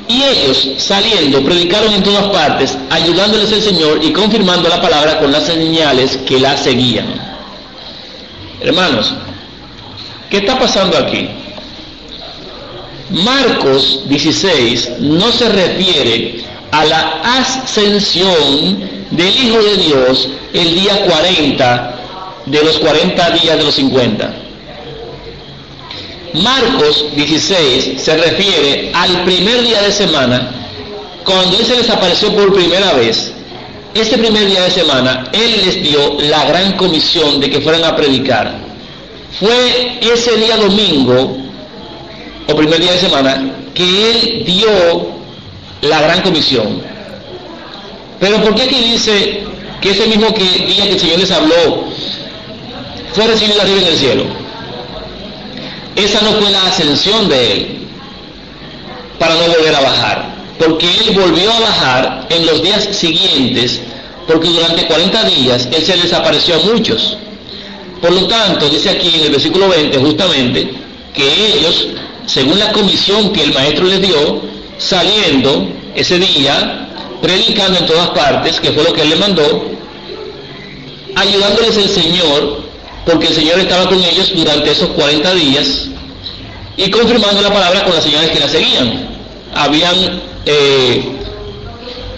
Y ellos, saliendo, predicaron en todas partes, ayudándoles el Señor y confirmando la palabra con las señales que la seguían. Hermanos, ¿qué está pasando aquí? Marcos 16 no se refiere a la ascensión del Hijo de Dios el día 40 de los 40 días de los 50. Marcos 16 se refiere al primer día de semana, cuando Él se les apareció por primera vez. Ese primer día de semana, Él les dio la gran comisión de que fueran a predicar. Fue ese día domingo, o primer día de semana, que Él dio la gran comisión. Pero ¿por qué aquí dice que ese mismo día que el Señor les habló fue recibido arriba en el cielo? Esa no fue la ascensión de Él, para no volver a bajar, porque Él volvió a bajar en los días siguientes, porque durante 40 días Él se les apareció a muchos. Por lo tanto, dice aquí en el versículo 20 justamente, que ellos, según la comisión que el Maestro les dio, saliendo ese día, predicando en todas partes, que fue lo que Él les mandó, ayudándoles el Señor, porque el Señor estaba con ellos durante esos 40 días, y confirmando la palabra con las señales que la seguían. Habían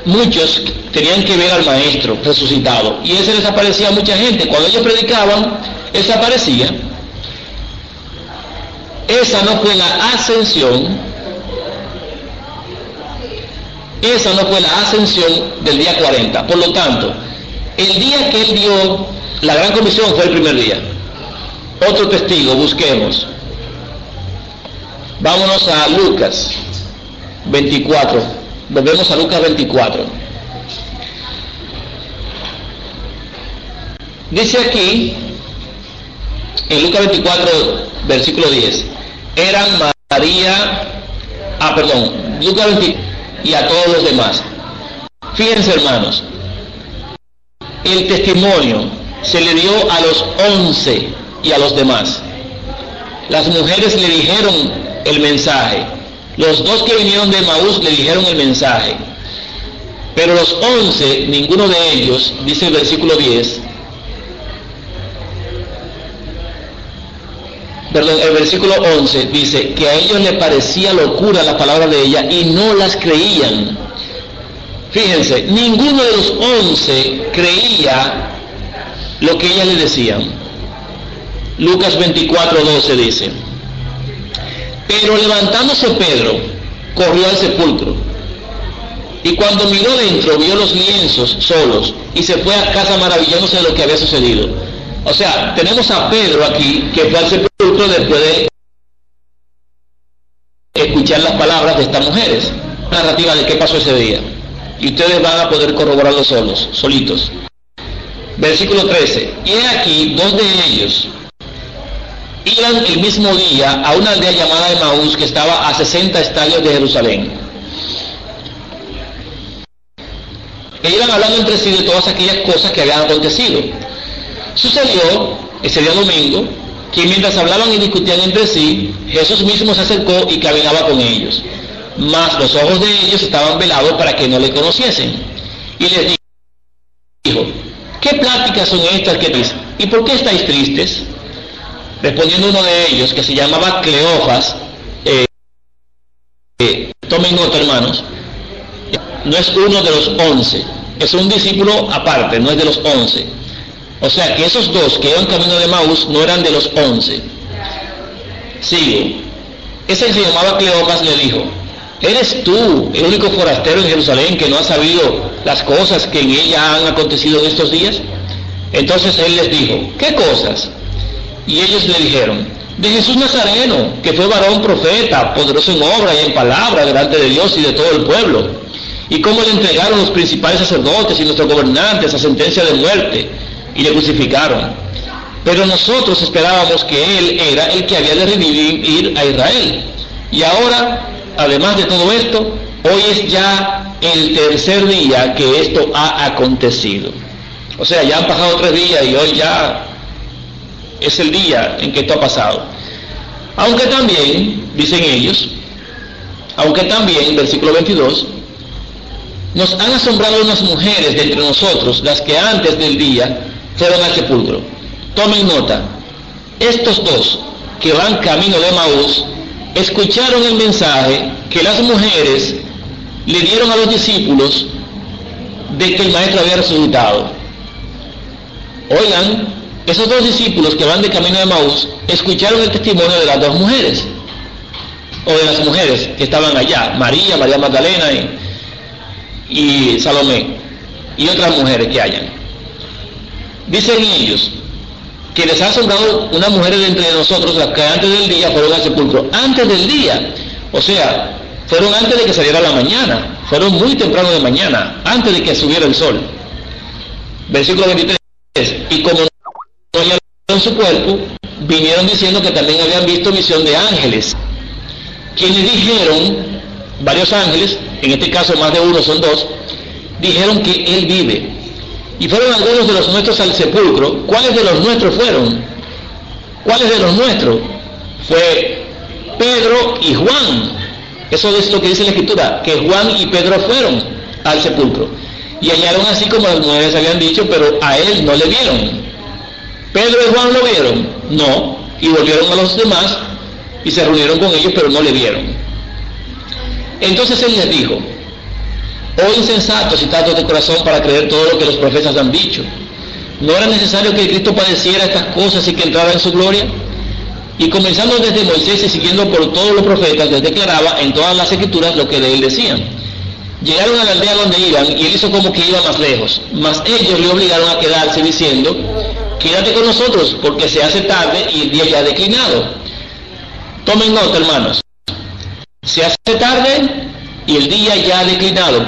muchos que tenían que ver al Maestro resucitado, y Él se les aparecía a mucha gente. Cuando ellos predicaban, Él se aparecía. Esa no fue la ascensión, del día 40. Por lo tanto, el día que Él dio la gran comisión fue el primer día. Otro testigo, busquemos. Vámonos a Lucas 24. Volvemos a Lucas 24. Dice aquí, en Lucas 24, versículo 10, eran María, Lucas 20, y a todos los demás. Fíjense, hermanos, el testimonio se le dio a los 11 y a los demás. Las mujeres le dijeron el mensaje. Los dos que vinieron de Emaús le dijeron el mensaje. Pero los 11, ninguno de ellos, dice el versículo 10, el versículo 11 dice que a ellos les parecía locura la palabra de ella y no las creían. Fíjense, ninguno de los 11 creía lo que ellas le decían. Lucas 24:12 dice: pero levantándose Pedro, corrió al sepulcro, y cuando miró dentro, vio los lienzos solos, y se fue a casa maravillándose de lo que había sucedido. O sea, tenemos a Pedro aquí, que fue al sepulcro después de escuchar las palabras de estas mujeres, narrativa de qué pasó ese día. Y ustedes van a poder corroborarlo solitos. Versículo 13. Y he aquí, dos de ellos iban el mismo día a una aldea llamada Emaús, que estaba a 60 estadios de Jerusalén. E iban hablando entre sí de todas aquellas cosas que habían acontecido. Sucedió, ese día domingo, que mientras hablaban y discutían entre sí, Jesús mismo se acercó y caminaba con ellos. Mas los ojos de ellos estaban velados para que no le conociesen. Y les dijo: ¿qué pláticas son estas que tenéis? ¿Y por qué estáis tristes? Respondiendo uno de ellos, que se llamaba Cleofas, tomen nota, hermanos, no es uno de los 11, es un discípulo aparte, no es de los 11. O sea que esos dos que iban camino de Emaús no eran de los 11. Sigue. Ese que se llamaba Cleofas le dijo: ¿eres tú el único forastero en Jerusalén que no ha sabido las cosas que en ella han acontecido en estos días? Entonces él les dijo: ¿qué cosas? Y ellos le dijeron: de Jesús Nazareno, que fue varón profeta, poderoso en obra y en palabra delante de Dios y de todo el pueblo, y cómo le entregaron los principales sacerdotes y nuestros gobernantes a sentencia de muerte, y le crucificaron. Pero nosotros esperábamos que él era el que había de revivir a Israel. Y ahora, además de todo esto, hoy es ya el tercer día que esto ha acontecido. O sea, ya han pasado 3 días y hoy ya es el día en que esto ha pasado. Aunque también, dicen ellos, versículo 22, nos han asombrado unas mujeres de entre nosotros, las que antes del día fueron al sepulcro. Tomen nota, estos dos que van camino de Emaús escucharon el mensaje que las mujeres le dieron a los discípulos de que el maestro había resucitado. Oigan, esos dos discípulos que van de camino de Emaús escucharon el testimonio de las dos mujeres, o de las mujeres que estaban allá, María Magdalena y Salomé, y otras mujeres que hayan. Dicen ellos que les ha asombrado unas mujeres de entre nosotros, las que antes del día fueron al sepulcro. Antes del día, o sea, fueron antes de que saliera la mañana, fueron muy temprano de mañana, antes de que subiera el sol. Versículo 23. Y como no hallaron su cuerpo, vinieron diciendo que también habían visto visión de ángeles, quienes dijeron, varios ángeles, en este caso más de uno, son 2, dijeron que él vive. Y fueron algunos de los nuestros al sepulcro. ¿Cuáles de los nuestros fueron? ¿Cuáles de los nuestros? Fue Pedro y Juan. Eso es lo que dice la Escritura, que Juan y Pedro fueron al sepulcro. Y hallaron así como las mujeres habían dicho, pero a él no le vieron. ¿Pedro y Juan lo vieron? No. Y volvieron a los demás y se reunieron con ellos, pero no le vieron. Entonces él les dijo: oh insensatos y tardos de corazón para creer todo lo que los profetas han dicho. ¿No era necesario que Cristo padeciera estas cosas y que entrara en su gloria? Y comenzando desde Moisés y siguiendo por todos los profetas, les declaraba en todas las escrituras lo que de él decían. Llegaron a la aldea donde iban y él hizo como que iba más lejos, mas ellos le obligaron a quedarse diciendo: quédate con nosotros porque se hace tarde y el día ya ha declinado. Tomen nota, hermanos, se hace tarde y el día ya ha declinado.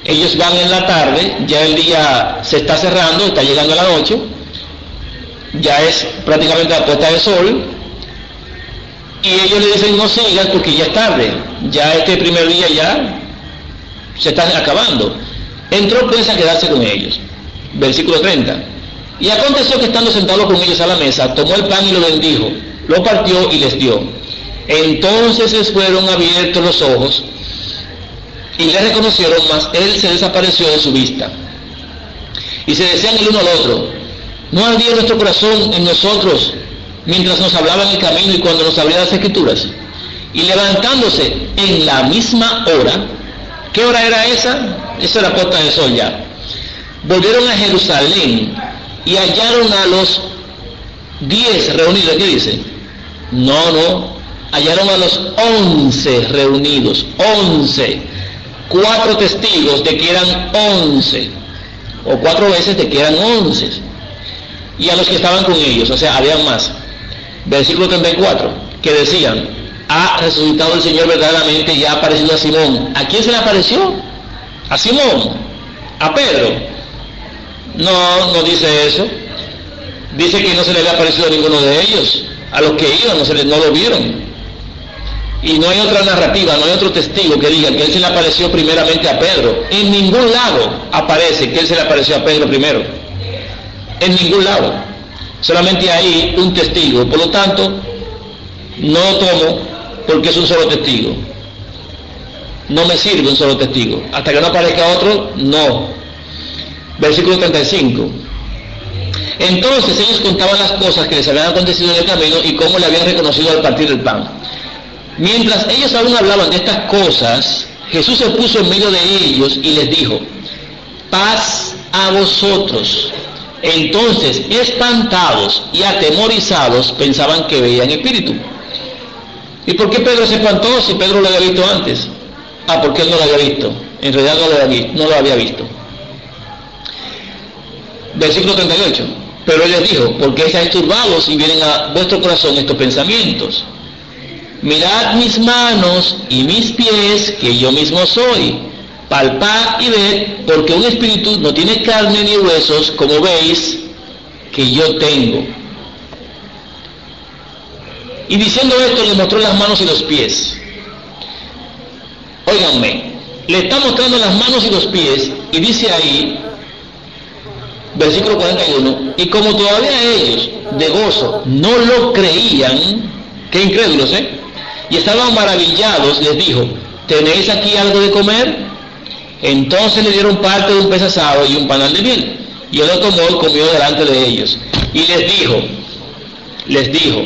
Ellos van en la tarde, ya el día se está cerrando, está llegando a la noche, ya es prácticamente la puesta del sol, Y ellos le dicen, no sigas porque ya es tarde, ya este primer día ya se está acabando. Entró pues a quedarse con ellos. Versículo 30. Y aconteció que estando sentado con ellos a la mesa, tomó el pan y lo bendijo, lo partió y les dio. Entonces les fueron abiertos los ojos y le reconocieron, mas él se desapareció de su vista. Y se decían el uno al otro, ¿no ardía nuestro corazón en nosotros mientras nos hablaba en el camino y cuando nos abría las escrituras? Y levantándose en la misma hora, ¿qué hora era esa? Esa era puesta de sol ya. Volvieron a Jerusalén y hallaron a los 10 reunidos. ¿Qué dice? No, hallaron a los 11 reunidos, 11, 4 testigos de que eran 11, o 4 veces de que eran 11, y a los que estaban con ellos, o sea, habían más. Versículo 34, que decían, ha resucitado el Señor verdaderamente y ha aparecido a Simón. ¿A quién se le apareció? A Simón, a Pedro. No dice eso. Dice que no se le había aparecido a ninguno de ellos. A los que iban no lo vieron. Y no hay otra narrativa, no hay otro testigo que diga que él se le apareció primeramente a Pedro. En ningún lado aparece que él se le apareció a Pedro primero. En ningún lado. Solamente hay un testigo. Por lo tanto, no lo tomo porque es un solo testigo. No me sirve un solo testigo. Hasta que no aparezca otro, no. Versículo 35. Entonces ellos contaban las cosas que les habían acontecido en el camino y cómo le habían reconocido al partir del pan. Mientras ellos aún hablaban de estas cosas, Jesús se puso en medio de ellos y les dijo, paz a vosotros. Entonces, espantados y atemorizados, pensaban que veían espíritu. ¿Y por qué Pedro se espantó si Pedro lo había visto antes? Porque él no lo había visto. En realidad no lo había visto. Versículo 38. Pero él les dijo, ¿por qué estáis turbados y vienen a vuestro corazón estos pensamientos? Mirad mis manos y mis pies, que yo mismo soy. Palpad y ved, porque un espíritu no tiene carne ni huesos, como veis que yo tengo. Y diciendo esto, le mostró las manos y los pies. Óiganme, le está mostrando las manos y los pies, y dice ahí, versículo 41, y como todavía ellos de gozo no lo creían, qué incrédulos, y estaban maravillados, les dijo, ¿tenéis aquí algo de comer? Entonces le dieron parte de un pez asado y un panal de miel, y él lo tomó y comió delante de ellos, y les dijo,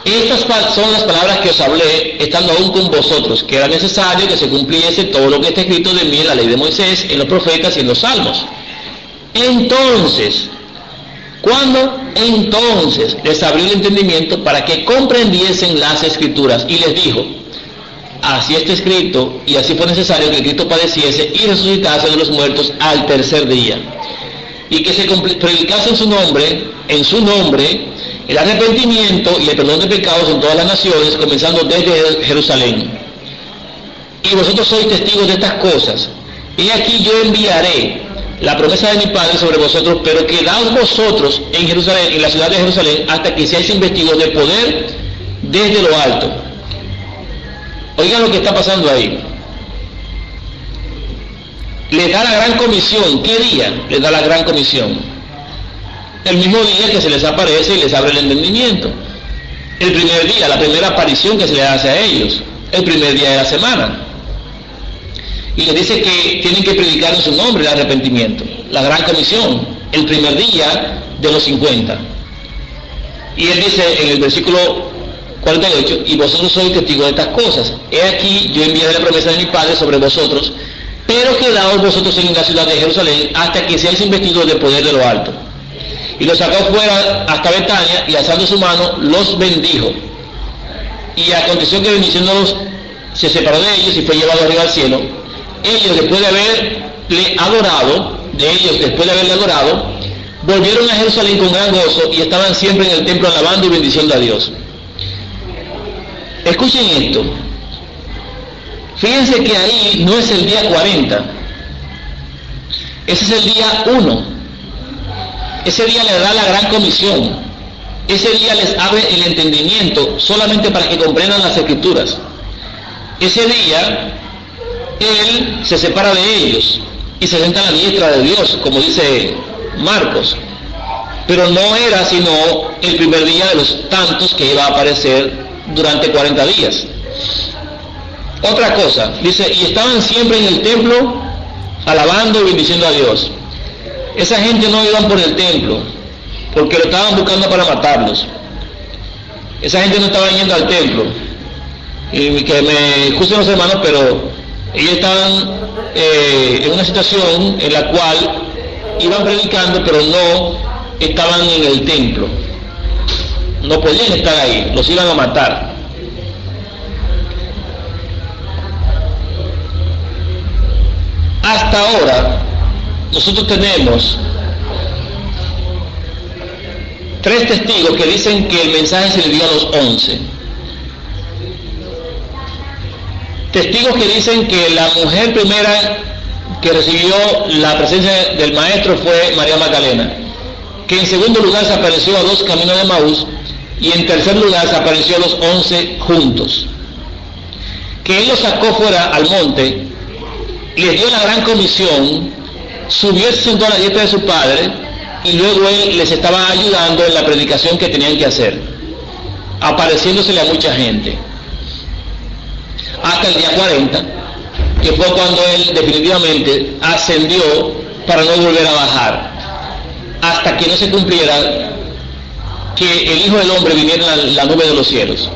estas son las palabras que os hablé, estando aún con vosotros, que era necesario que se cumpliese todo lo que está escrito de mí en la ley de Moisés, en los profetas y en los salmos. Entonces, ¿cuándo? Entonces les abrió el entendimiento para que comprendiesen las escrituras, y les dijo, así está escrito, y así fue necesario que Cristo padeciese y resucitase de los muertos al tercer día, y que se predicase en su nombre, el arrepentimiento y el perdón de pecados en todas las naciones, comenzando desde Jerusalén. Y vosotros sois testigos de estas cosas. He aquí yo enviaré la promesa de mi Padre sobre vosotros, pero quedaos vosotros en Jerusalén, en la ciudad de Jerusalén, hasta que seáis investidos de poder desde lo alto. Oigan lo que está pasando ahí. Les da la gran comisión. ¿Qué día les da la gran comisión? El mismo día que se les aparece y les abre el entendimiento. El primer día, la primera aparición que se les hace a ellos. El primer día de la semana. Y les dice que tienen que predicar en su nombre el arrepentimiento. La gran comisión. El primer día de los 50. Y él dice en el versículo 48, y vosotros sois testigos de estas cosas. He aquí, yo enviaré la promesa de mi Padre sobre vosotros, pero quedaos vosotros en la ciudad de Jerusalén hasta que seáis investidos de poder de lo alto. Y los sacó fuera hasta Betania, y alzando su mano, los bendijo. Y aconteció que bendiciéndolos, se separó de ellos y fue llevado arriba al cielo. Ellos, después de haberle adorado, volvieron a Jerusalén con gran gozo, y estaban siempre en el templo alabando y bendiciendo a Dios. Escuchen esto. Fíjense que ahí no es el día 40. Ese es el día 1. Ese día le da la gran comisión. ese día les abre el entendimiento solamente para que comprendan las Escrituras. Ese día Él se separa de ellos y se sienta a la diestra de Dios, como dice Marcos. Pero no era sino el primer día de los tantos que iba a aparecer durante 40 días. Otra cosa, dice, y estaban siempre en el templo alabando y bendiciendo a Dios. Esa gente no iban por el templo porque lo estaban buscando para matarlos. Esa gente no estaba yendo al templo. Y que me excusen los hermanos, pero ellos estaban en una situación en la cual iban predicando, pero no estaban en el templo. No podían estar ahí, los iban a matar. Hasta ahora nosotros tenemos 3 testigos que dicen que el mensaje se le dio a los 11. Testigos que dicen que la mujer primera que recibió la presencia del maestro fue María Magdalena, que en segundo lugar se apareció a 2 caminos de Emaús, y en tercer lugar se apareció a los 11 juntos, que él los sacó fuera al monte, les dio la gran comisión, subió y se sentó a la diestra de su padre, y luego él les estaba ayudando en la predicación que tenían que hacer, apareciéndosele a mucha gente, hasta el día 40, que fue cuando él definitivamente ascendió para no volver a bajar, hasta que no se cumpliera que el Hijo del Hombre viniera en la nube de los cielos.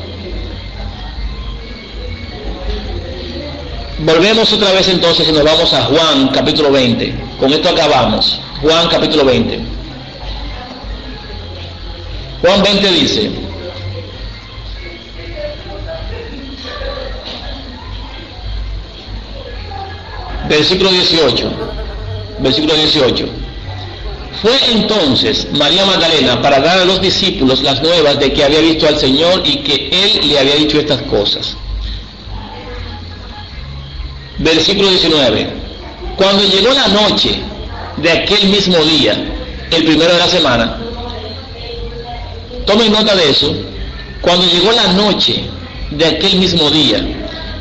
Volvemos otra vez entonces y nos vamos a Juan capítulo 20. Con esto acabamos. Juan capítulo 20. Juan 20 dice: versículo 18. Fue entonces María Magdalena para dar a los discípulos las nuevas de que había visto al Señor y que Él le había dicho estas cosas. Versículo 19. Cuando llegó la noche de aquel mismo día, el primero de la semana, tomen nota de eso, cuando llegó la noche de aquel mismo día,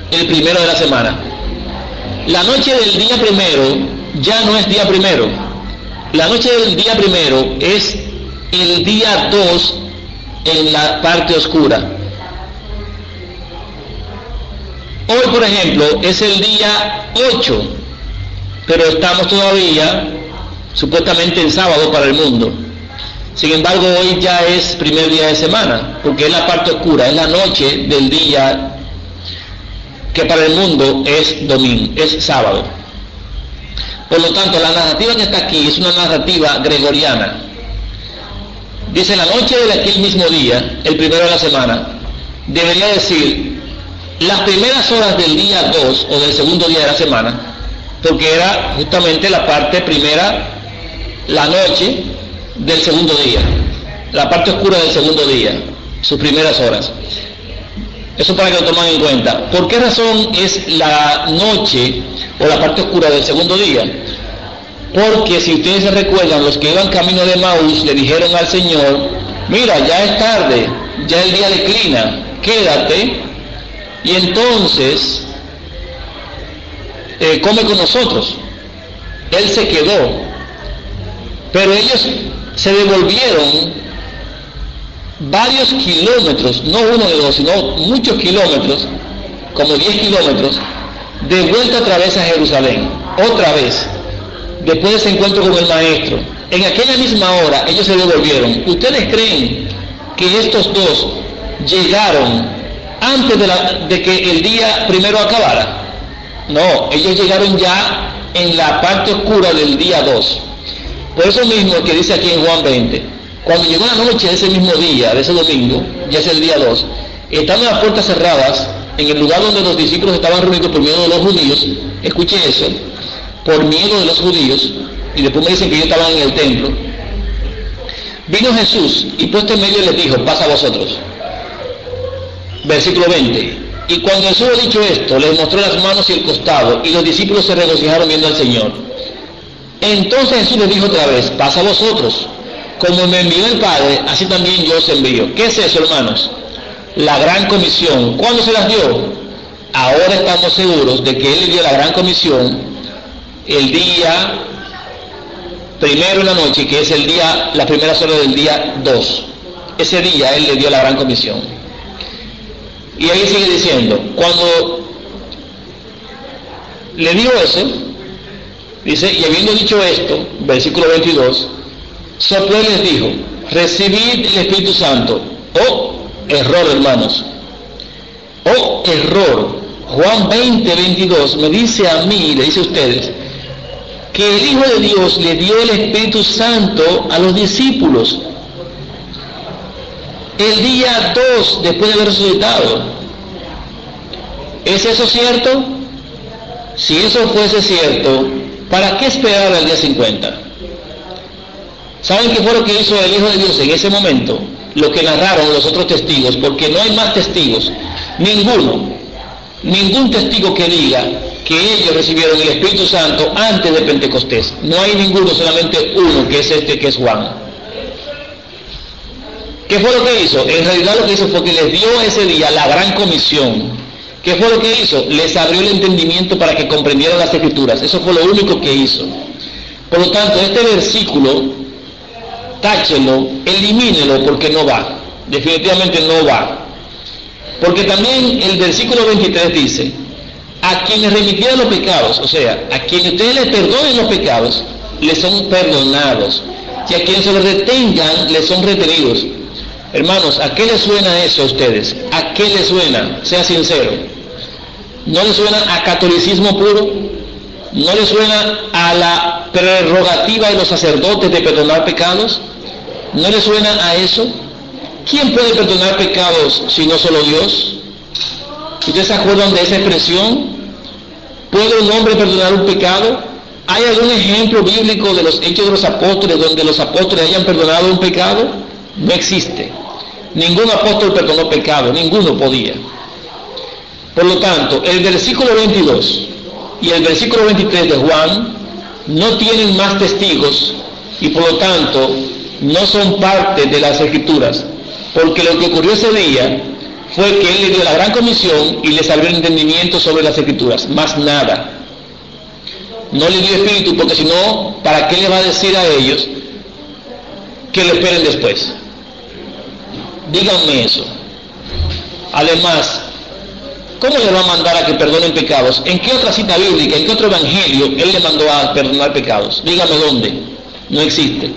el primero de la semana, la noche del día primero ya no es día primero, la noche del día primero es el día 2 en la parte oscura. Hoy, por ejemplo, es el día 8, pero estamos todavía supuestamente en sábado para el mundo. Sin embargo, hoy ya es primer día de semana, porque es la parte oscura, es la noche del día que para el mundo es domingo, es sábado. Por lo tanto, la narrativa que está aquí es una narrativa gregoriana. Dice, la noche de aquel mismo día, el primero de la semana, debería decir las primeras horas del día 2 o del segundo día de la semana, porque era justamente la parte primera, la noche del segundo día, la parte oscura del segundo día, sus primeras horas. Eso para que lo tomen en cuenta. ¿Por qué razón es la noche o la parte oscura del segundo día? Porque si ustedes se recuerdan, los que iban camino de Emaús le dijeron al Señor: mira, ya es tarde, ya el día declina, quédate y entonces come con nosotros. Él se quedó, pero ellos se devolvieron varios kilómetros, no uno de dos, sino muchos kilómetros, como 10 kilómetros, de vuelta otra vez a Jerusalén, otra vez, después de ese encuentro con el maestro. En aquella misma hora ellos se devolvieron. ¿Ustedes creen que estos dos llegaron antes de que el día primero acabara? No, ellos llegaron ya en la parte oscura del día 2. Por eso mismo que dice aquí en Juan 20, cuando llegó la noche de ese mismo día, de ese domingo, ya es el día 2, estando las puertas cerradas, en el lugar donde los discípulos estaban reunidos por miedo de los judíos, escuche eso, por miedo de los judíos, y después me dicen que ellos estaban en el templo, vino Jesús y puesto en medio les dijo: pasa a vosotros. Versículo 20, y cuando Jesús ha dicho esto, les mostró las manos y el costado, y los discípulos se regocijaron viendo al Señor. Entonces Jesús les dijo otra vez: pasa a vosotros. como me envió el Padre, así también yo os envío. ¿Qué es eso, hermanos? La gran comisión. ¿Cuándo se las dio? Ahora estamos seguros de que Él le dio la gran comisión el día primero en la noche, que es el día, las primeras horas del día 2. Ese día Él le dio la gran comisión. Y ahí sigue diciendo, cuando le dio eso, dice, y habiendo dicho esto, versículo 22, sopló y les dijo, recibid el Espíritu Santo. Oh, error, hermanos. Oh, error. Juan 20, 22 me dice a mí, le dice a ustedes, que el Hijo de Dios le dio el Espíritu Santo a los discípulos el día 2 después de haber resucitado. ¿Es eso cierto? Si eso fuese cierto, ¿para qué esperar al día 50? ¿Saben qué fue lo que hizo el Hijo de Dios en ese momento? Lo que narraron los otros testigos, porque no hay más testigos, ningún testigo que diga que ellos recibieron el Espíritu Santo antes de Pentecostés. No hay ninguno, solamente uno, que es este, que es Juan. ¿Qué fue lo que hizo? En realidad lo que hizo fue que les dio ese día la gran comisión. ¿Qué fue lo que hizo? Les abrió el entendimiento para que comprendieran las Escrituras. Eso fue lo único que hizo. Por lo tanto, este versículo, táchenlo, elimínelo, porque no va. Definitivamente no va. Porque también el versículo 23 dice, a quienes remitieran los pecados, o sea, a quienes ustedes les perdonen los pecados, les son perdonados. Y a quienes se les retengan, les son retenidos. Hermanos, ¿a qué les suena eso a ustedes? ¿A qué les suena? Sea sincero. ¿No les suena a catolicismo puro? ¿No les suena a la prerrogativa de los sacerdotes de perdonar pecados? ¿No les suena a eso? ¿Quién puede perdonar pecados si no solo Dios? ¿Ustedes se acuerdan de esa expresión? ¿Puede un hombre perdonar un pecado? ¿Hay algún ejemplo bíblico de los Hechos de los Apóstoles donde los apóstoles hayan perdonado un pecado? No existe. Ningún apóstol perdonó pecado, ninguno podía. Por lo tanto, el versículo 22 y el versículo 23 de Juan no tienen más testigos y por lo tanto no son parte de las Escrituras, porque lo que ocurrió ese día fue que Él le dio la gran comisión y les abrió el entendimiento sobre las Escrituras, más nada. No le dio espíritu, porque si no, ¿para qué le va a decir a ellos que lo esperen después? Díganme eso. Además, ¿cómo le va a mandar a que perdonen pecados? ¿En qué otra cita bíblica, en qué otro evangelio Él le mandó a perdonar pecados? Dígame dónde. No existe.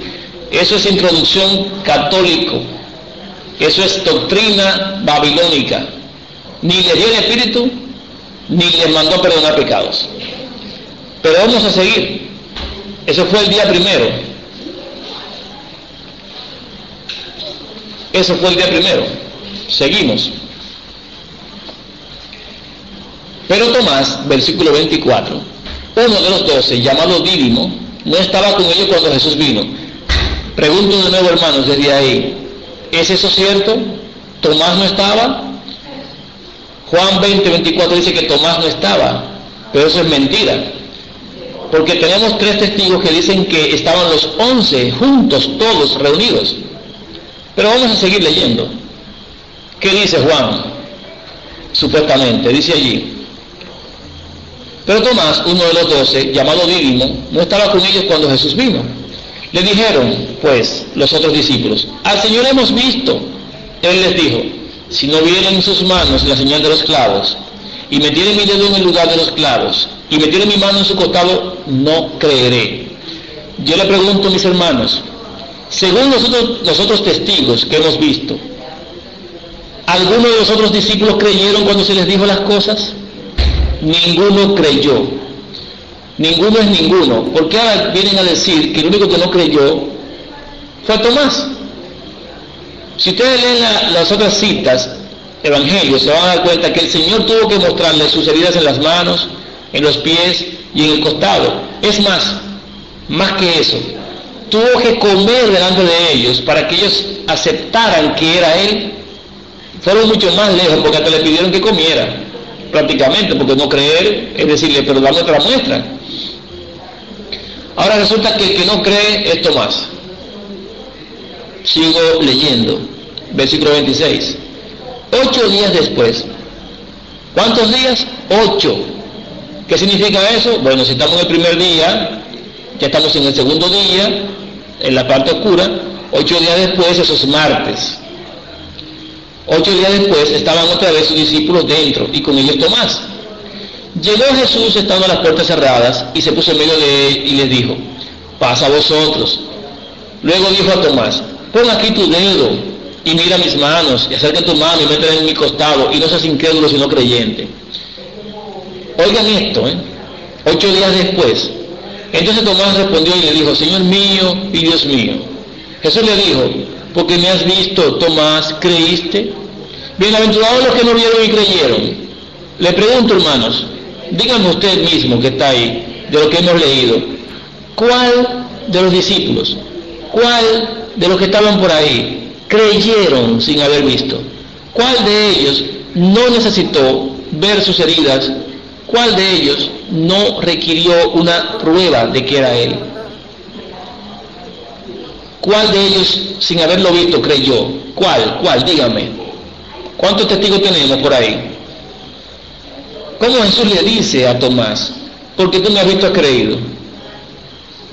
Eso es introducción católico. Eso es doctrina babilónica. Ni le dio el espíritu, ni le mandó a perdonar pecados. Pero vamos a seguir. Eso fue el día primero. Eso fue el día primero. Seguimos. Pero Tomás, versículo 24, uno de los 12, llamado Dídimo, no estaba con ellos cuando Jesús vino. Pregunto de nuevo, hermanos, desde ahí, ¿es eso cierto? ¿Tomás no estaba? Juan 20, 24 dice que Tomás no estaba, pero eso es mentira. Porque tenemos 3 testigos que dicen que estaban los 11 juntos, todos reunidos. Pero vamos a seguir leyendo. ¿Qué dice Juan? Supuestamente, dice allí. Pero Tomás, uno de los 12, llamado Dídimo, no estaba con ellos cuando Jesús vino. Le dijeron, pues, los otros discípulos, al Señor hemos visto. Él les dijo, si no vieren en sus manos la señal de los clavos, y metieren mi dedo en el lugar de los clavos, y metieren mi mano en su costado, no creeré. Yo le pregunto, mis hermanos, según los otros testigos que hemos visto, ¿alguno de los otros discípulos creyeron cuando se les dijo las cosas? Ninguno creyó. Ninguno es ninguno. ¿Por qué ahora vienen a decir que el único que no creyó fue Tomás? Si ustedes leen las otras citas, evangelios, se van a dar cuenta que el Señor tuvo que mostrarles sus heridas en las manos, en los pies y en el costado. Es más que eso, tuvo que comer delante de ellos para que ellos aceptaran que era Él. Fueron mucho más lejos porque hasta le pidieron que comiera, prácticamente, porque no creer es decirle, pero dame otra muestra. Ahora resulta que el que no cree es Tomás. Sigo leyendo, versículo 26. 8 días después. ¿Cuántos días? 8. ¿Qué significa eso? Bueno, si estamos en el primer día, ya estamos en el segundo día, en la parte oscura. 8 días después, eso es martes. 8 días después estaban otra vez sus discípulos dentro, y con ellos Tomás. Llegó Jesús estando las puertas cerradas, y se puso en medio de él y les dijo: pasa a vosotros. Luego dijo a Tomás: pon aquí tu dedo, y mira mis manos, y acerca tu mano y métela en mi costado, y no seas incrédulo sino creyente. Oigan esto, 8 días después. Entonces Tomás respondió y le dijo: Señor mío y Dios mío. Jesús le dijo: porque me has visto, Tomás, ¿creíste? Bienaventurados los que no vieron y creyeron. Le pregunto, hermanos, díganme usted mismo que está ahí, de lo que hemos leído, ¿cuál de los discípulos, cuál de los que estaban por ahí creyeron sin haber visto? ¿Cuál de ellos no necesitó ver sus heridas? ¿Cuál de ellos no requirió una prueba de que era él? ¿Cuál de ellos, sin haberlo visto, creyó? ¿Cuál? Dígame. ¿Cuántos testigos tenemos por ahí? ¿Cómo Jesús le dice a Tomás: porque tú me has visto, has creído?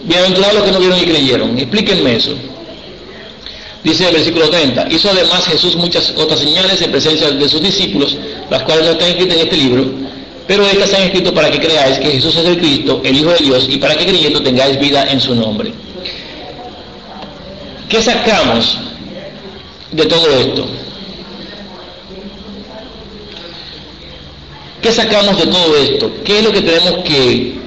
Bienaventurados los que no vieron y creyeron. Explíquenme eso. Dice el versículo 30: hizo además Jesús muchas otras señales en presencia de sus discípulos, las cuales no están escritas en este libro, pero estas se han escrito para que creáis que Jesús es el Cristo, el Hijo de Dios, y para que creyendo tengáis vida en su nombre. ¿Qué sacamos de todo esto? ¿Qué sacamos de todo esto? ¿Qué es lo que tenemos que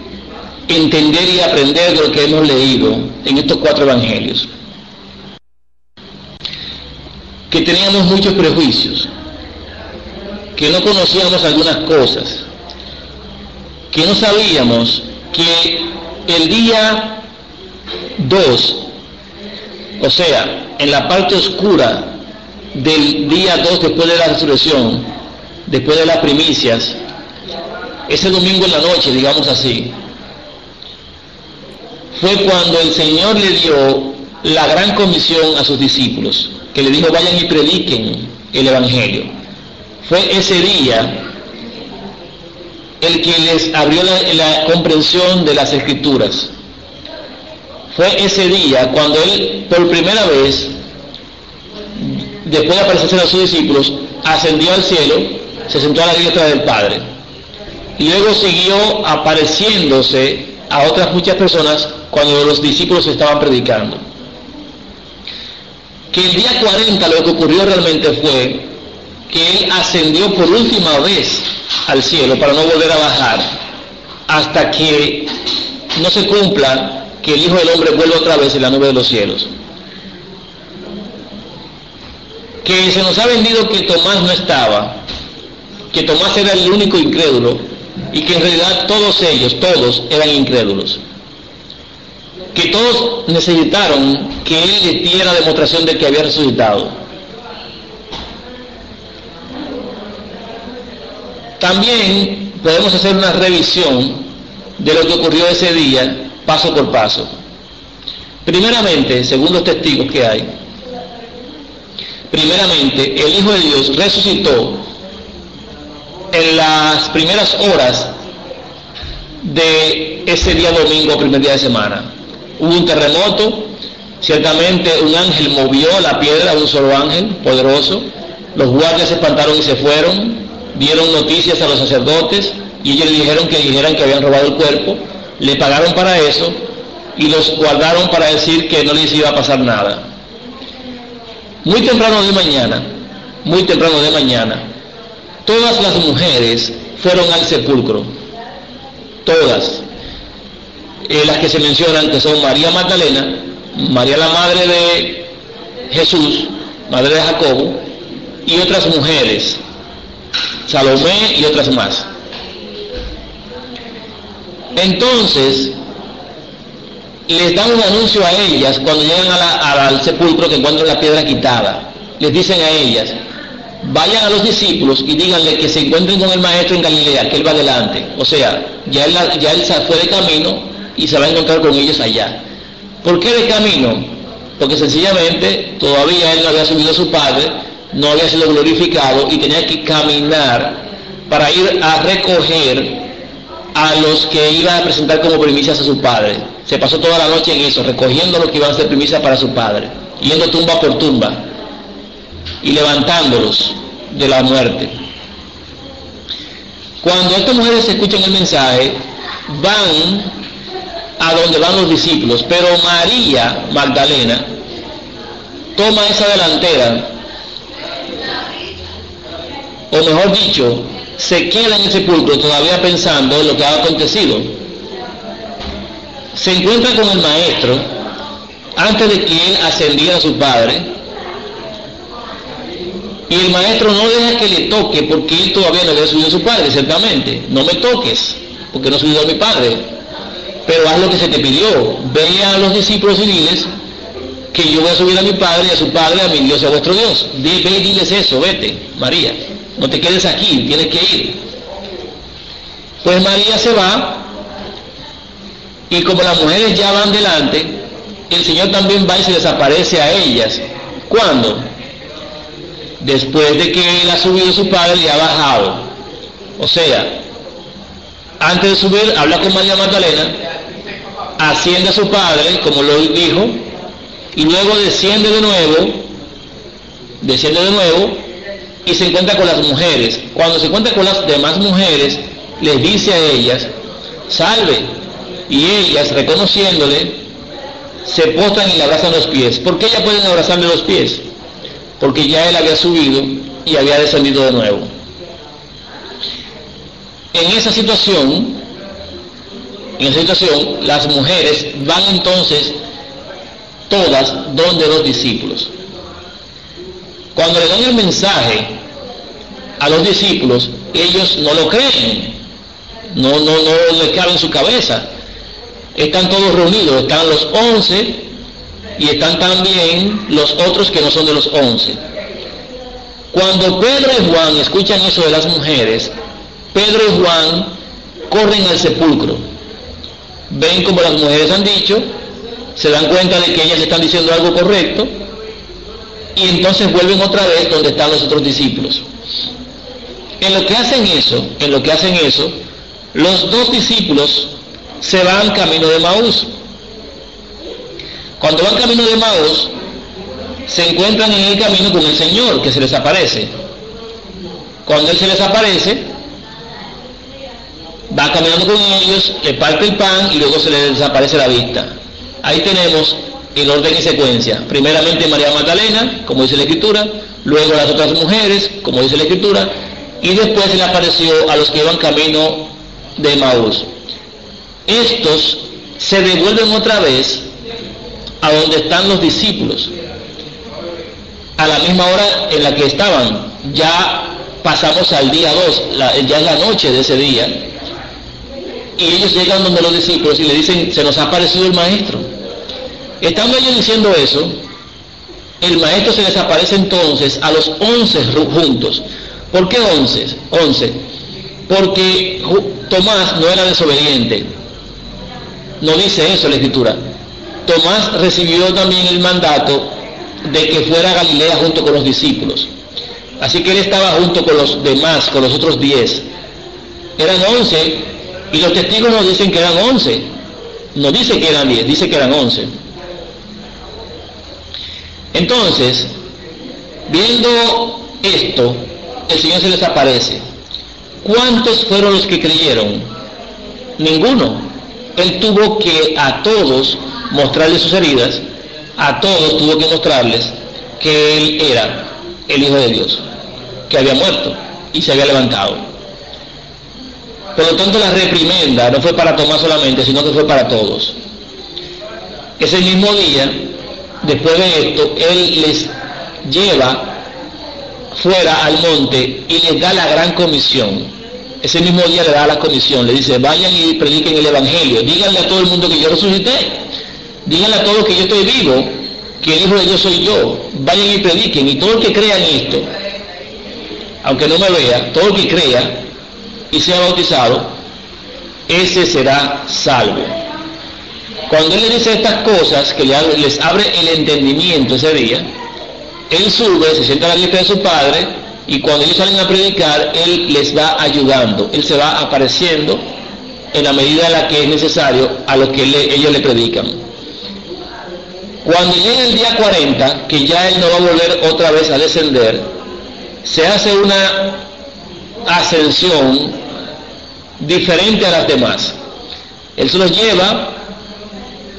entender y aprender de lo que hemos leído en estos 4 evangelios? Que teníamos muchos prejuicios, que no conocíamos algunas cosas, que no sabíamos que el día 2, o sea, en la parte oscura del día 2 después de la resurrección, después de las primicias, ese domingo en la noche, digamos así, fue cuando el Señor le dio la gran comisión a sus discípulos, que le dijo: vayan y prediquen el Evangelio. Fue ese día el que les abrió la comprensión de las Escrituras. Fue ese día cuando Él, por primera vez, después de aparecerse a sus discípulos, ascendió al cielo, se sentó a la diestra del Padre. Y luego siguió apareciéndose a otras muchas personas cuando los discípulos estaban predicando. Que el día 40 lo que ocurrió realmente fue que Él ascendió por última vez al cielo para no volver a bajar hasta que no se cumpla que el Hijo del Hombre vuelva otra vez en la nube de los cielos. Que se nos ha vendido que Tomás no estaba, que Tomás era el único incrédulo, y que en realidad todos eran incrédulos. Que todos necesitaron que Él les diera demostración de que había resucitado. También podemos hacer una revisión de lo que ocurrió ese día, paso por paso. Primeramente, según los testigos que hay, primeramente, el Hijo de Dios resucitó en las primeras horas de ese día domingo, primer día de semana. Hubo un terremoto, ciertamente un ángel movió la piedra, un solo ángel poderoso. Los guardias se espantaron y se fueron, dieron noticias a los sacerdotes y ellos le dijeron que habían robado el cuerpo, le pagaron para eso y los guardaron para decir que no les iba a pasar nada. Muy temprano de mañana, todas las mujeres fueron al sepulcro, todas. Las que se mencionan, que son María Magdalena, María la madre de Jesús, madre de Jacobo, y otras mujeres, Salomé y otras más. Entonces, les dan un anuncio a ellas cuando llegan al sepulcro, que encuentran la piedra quitada. Les dicen a ellas: vayan a los discípulos y díganle que se encuentren con el Maestro en Galilea, que Él va adelante. O sea, ya él se fue de camino y se va a encontrar con ellos allá. ¿Por qué de camino? porque sencillamente todavía él no había subido a su Padre, no había sido glorificado y tenía que caminar para ir a recoger a los que iban a presentar como primicias a su Padre. Se pasó toda la noche en eso, recogiendo los que iban a ser primicias para su Padre, yendo tumba por tumba y levantándolos de la muerte. Cuando estas mujeres escuchan el mensaje, van a donde van los discípulos, pero María Magdalena toma esa delantera, o mejor dicho, se queda en el sepulcro todavía pensando en lo que ha acontecido. Se encuentra con el maestro antes de que él ascendiera a su Padre, y el maestro no deja que le toque porque él todavía no había subido a su Padre, ciertamente. No me toques porque no he subido a mi Padre, pero haz lo que se te pidió. Ve a los discípulos y diles que yo voy a subir a mi Padre y a su Padre, a mi Dios y a vuestro Dios. Ve y diles eso, vete, María. No te quedes aquí, tienes que ir. Pues María se va, y como las mujeres ya van delante, el Señor también va y se desaparece a ellas. ¿Cuándo? Después de que él ha subido a su Padre y ha bajado. O sea, antes de subir, habla con María Magdalena, asciende a su Padre, como lo dijo, y luego desciende de nuevo, y se encuentra con las mujeres. Cuando se encuentra con las demás mujeres, les dice a ellas, salve, y ellas, reconociéndole, se postran y le abrazan los pies. ¿Por qué ellas pueden abrazarle los pies? Porque ya él había subido y había descendido de nuevo. En esa situación, las mujeres van entonces todas donde los discípulos. Cuando le dan el mensaje a los discípulos, ellos no lo creen, no le cabe en su cabeza. Están todos reunidos, están los 11 y están también los otros que no son de los 11. Cuando Pedro y Juan escuchan eso de las mujeres, Pedro y Juan corren al sepulcro, ven como las mujeres han dicho, se dan cuenta de que ellas están diciendo algo correcto, y entonces vuelven otra vez donde están los otros discípulos. En lo que hacen eso, los dos discípulos se van camino de Maús. Cuando van camino de Maús, se encuentran en el camino con el Señor, que se les aparece. Cuando Él se les aparece, va caminando con ellos, le parte el pan y luego se les desaparece la vista. Ahí tenemos el orden y secuencia. Primeramente María Magdalena, como dice la Escritura, luego las otras mujeres, como dice la Escritura, y después se le apareció a los que iban camino de Maús. Estos se devuelven otra vez a donde están los discípulos, a la misma hora en la que estaban. Ya pasamos al día 2, ya es la noche de ese día, y ellos llegan donde los discípulos y le dicen, se nos ha aparecido el maestro. Estando ellos diciendo eso, el maestro se les aparece entonces a los 11 juntos. ¿Por qué 11? Porque Tomás no era desobediente. No dice eso la Escritura. Tomás recibió también el mandato de que fuera a Galilea junto con los discípulos. Así que él estaba junto con los demás, con los otros 10. Eran 11, y los testigos nos dicen que eran 11. No dice que eran 10, dice que eran 11. Entonces, viendo esto, el Señor se les aparece. ¿Cuántos fueron los que creyeron? Ninguno. Él tuvo que a todos mostrarles sus heridas, a todos tuvo que mostrarles que Él era el Hijo de Dios, que había muerto y se había levantado. Por lo tanto, la reprimenda no fue para Tomás solamente, sino que fue para todos. Ese mismo día, después de esto, Él les lleva fuera al monte y les da la gran comisión. Ese mismo día le da la comisión, le dice, vayan y prediquen el Evangelio, díganle a todo el mundo que yo resucité, díganle a todos que yo estoy vivo, que el Hijo de Dios soy yo, vayan y prediquen, y todo el que crea en esto, aunque no me vea, todo el que crea y sea bautizado, ese será salvo. Cuando Él le dice estas cosas, que les abre el entendimiento ese día, Él sube, se sienta a la diestra de su Padre, y cuando ellos salen a predicar, Él les va ayudando, Él se va apareciendo en la medida en la que es necesario a los que ellos le predican. Cuando llega el día 40, que ya Él no va a volver otra vez a descender, se hace una ascensión diferente a las demás. Él se los lleva,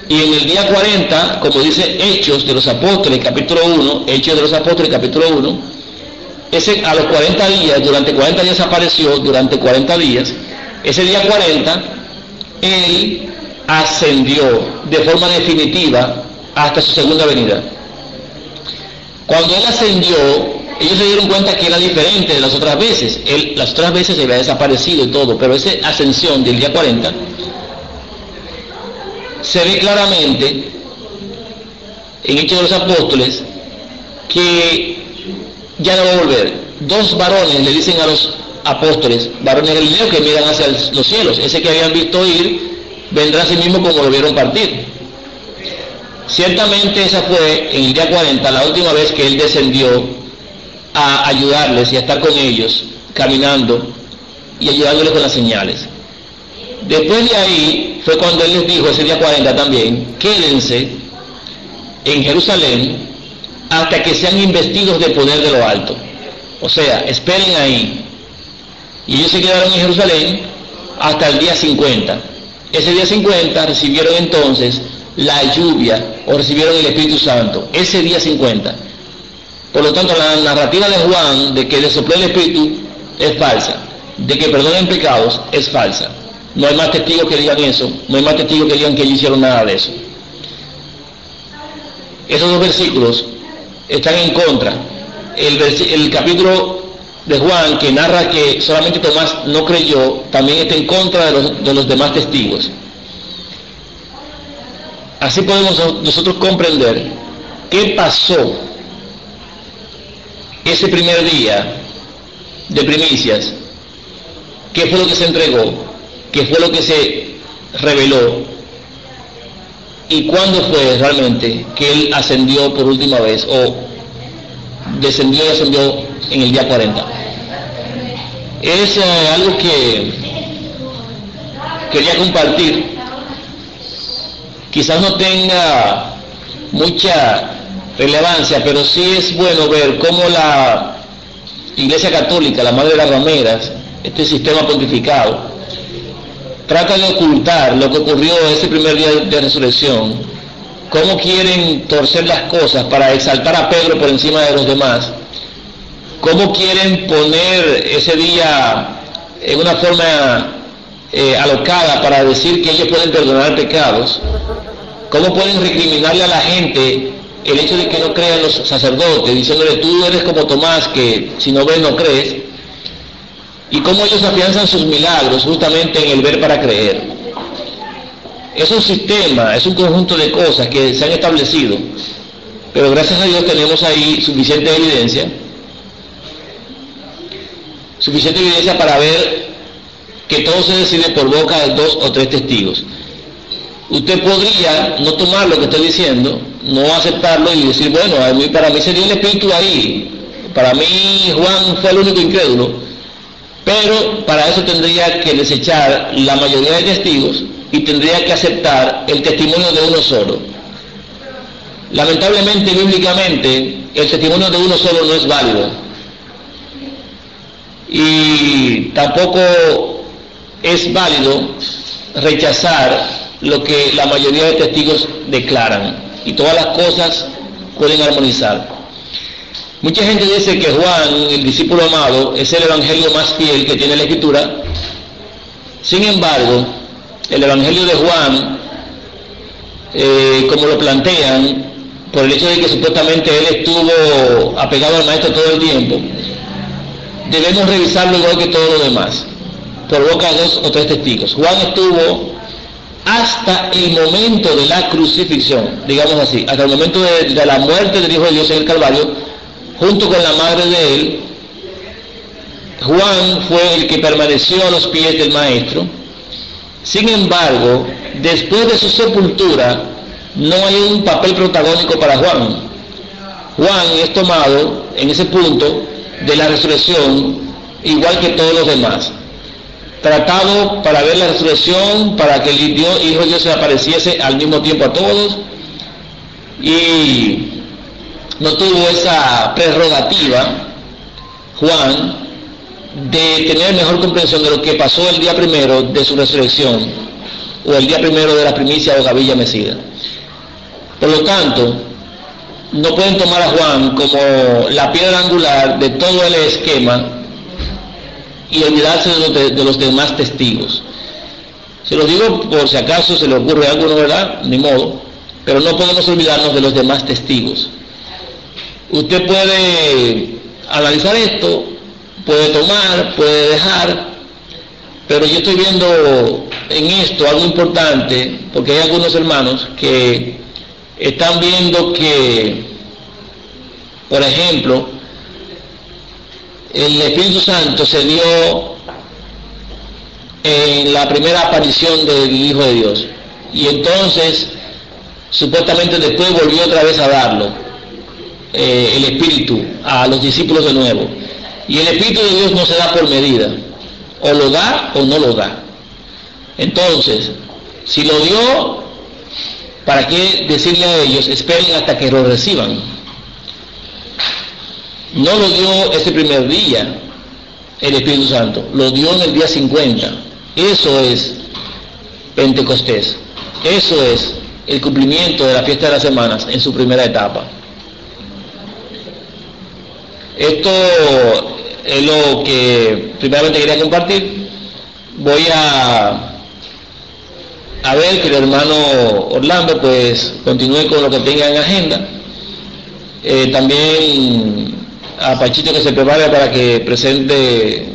y en el día 40, como dice Hechos de los Apóstoles, capítulo 1, Hechos de los Apóstoles, capítulo 1, a los 40 días, durante 40 días apareció, durante 40 días, ese día 40, Él ascendió de forma definitiva hasta su segunda venida. Cuando Él ascendió, ellos se dieron cuenta que era diferente de las otras veces. Las otras veces se había desaparecido y todo, pero esa ascensión del día 40 se ve claramente en Hechos de los Apóstoles que ya no va a volver. Dos varones le dicen a los apóstoles, varones galileos que miran hacia los cielos, ese que habían visto ir vendrá a sí mismo como lo vieron partir. Ciertamente esa fue en el día 40 la última vez que Él descendió a ayudarles y a estar con ellos caminando y ayudándoles con las señales. Después de ahí fue cuando Él les dijo ese día 40 también: quédense en Jerusalén hasta que sean investidos de poder de lo alto. O sea, esperen ahí. Y ellos se quedaron en Jerusalén hasta el día 50. Ese día 50 recibieron entonces la lluvia, o recibieron el Espíritu Santo, ese día 50. Por lo tanto, la narrativa de Juan de que le sopló el Espíritu es falsa, de que perdonen pecados es falsa. No hay más testigos que digan eso, no hay más testigos que digan que ellos hicieron nada de eso. Esos dos versículos están en contra. El capítulo de Juan que narra que solamente Tomás no creyó, también está en contra de los demás testigos. Así podemos nosotros comprender qué pasó ese primer día de primicias, qué fue lo que se entregó, qué fue lo que se reveló y cuándo fue realmente que Él ascendió por última vez, o descendió y ascendió en el día 40. Es algo que quería compartir. Quizás no tenga mucha relevancia, pero sí es bueno ver cómo la Iglesia Católica, la Madre de las Rameras, este sistema pontificado, trata de ocultar lo que ocurrió ese primer día de resurrección, cómo quieren torcer las cosas para exaltar a Pedro por encima de los demás, cómo quieren poner ese día en una forma alocada para decir que ellos pueden perdonar pecados, cómo pueden recriminarle a la gente el hecho de que no crean los sacerdotes, diciéndole: tú eres como Tomás, que si no ves no crees, y cómo ellos afianzan sus milagros justamente en el ver para creer. Es un sistema, es un conjunto de cosas que se han establecido, pero gracias a Dios tenemos ahí suficiente evidencia para ver que todo se decide por boca de 2 o 3 testigos. Usted podría no tomar lo que estoy diciendo, no aceptarlo y decir: bueno, para mí sería el Espíritu ahí, para mí Juan fue el único incrédulo, pero para eso tendría que desechar la mayoría de testigos y tendría que aceptar el testimonio de uno solo. Lamentablemente, bíblicamente, el testimonio de uno solo no es válido, y tampoco es válido rechazar lo que la mayoría de testigos declaran, y todas las cosas pueden armonizar. Mucha gente dice que Juan, el discípulo amado, es el evangelio más fiel que tiene la Escritura. Sin embargo, el evangelio de Juan, como lo plantean, por el hecho de que supuestamente él estuvo apegado al maestro todo el tiempo, debemos revisarlo igual que todo lo demás, por boca de 2 o 3 testigos. Juan estuvo hasta el momento de la crucifixión, digamos así, hasta el momento de la muerte del Hijo de Dios en el Calvario, junto con la madre de él. Juan fue el que permaneció a los pies del maestro, Sin embargo, después de su sepultura, no hay un papel protagónico para Juan. Juan es tomado en ese punto de la resurrección, igual que todos los demás. Tratado para ver la resurrección, para que el Hijo de Dios se apareciese al mismo tiempo a todos, y no tuvo esa prerrogativa, Juan, de tener mejor comprensión de lo que pasó el día primero de su resurrección, o el día primero de la primicia o gavilla mecida. Por lo tanto, no pueden tomar a Juan como la piedra angular de todo el esquema y olvidarse de los demás testigos. Se lo digo por si acaso se le ocurre algo, ¿no, verdad? Ni modo. Pero no podemos olvidarnos de los demás testigos. Usted puede analizar esto, puede tomar, puede dejar, pero yo estoy viendo en esto algo importante, porque hay algunos hermanos que están viendo que, por ejemplo, el Espíritu Santo se dio en la primera aparición del Hijo de Dios, y entonces supuestamente después volvió otra vez a darlo, el Espíritu, a los discípulos de nuevo. Y el Espíritu de Dios no se da por medida, o lo da o no lo da. Entonces, si lo dio, ¿para qué decirle a ellos, esperen hasta que lo reciban? No lo dio ese primer día el Espíritu Santo, lo dio en el día 50. Eso es Pentecostés, eso es el cumplimiento de la fiesta de las semanas en su primera etapa. Esto es lo que primeramente quería compartir. Voy a ver que el hermano Orlando pues continúe con lo que tenga en agenda. También a Pachito que se prepare para que presente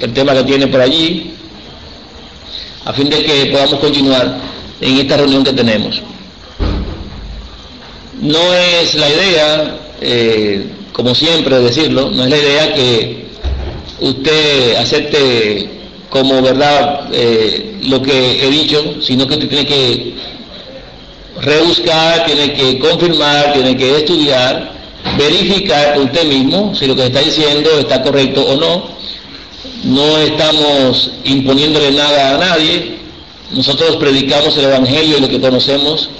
el tema que tiene por allí, a fin de que podamos continuar en esta reunión que tenemos. No es la idea, como siempre decirlo, no es la idea que usted acepte como verdad lo que he dicho, sino que usted tiene que rebuscar, tiene que confirmar, tiene que estudiar, verificar por usted mismo si lo que está diciendo está correcto o no. No estamos imponiéndole nada a nadie. Nosotros predicamos el Evangelio y lo que conocemos.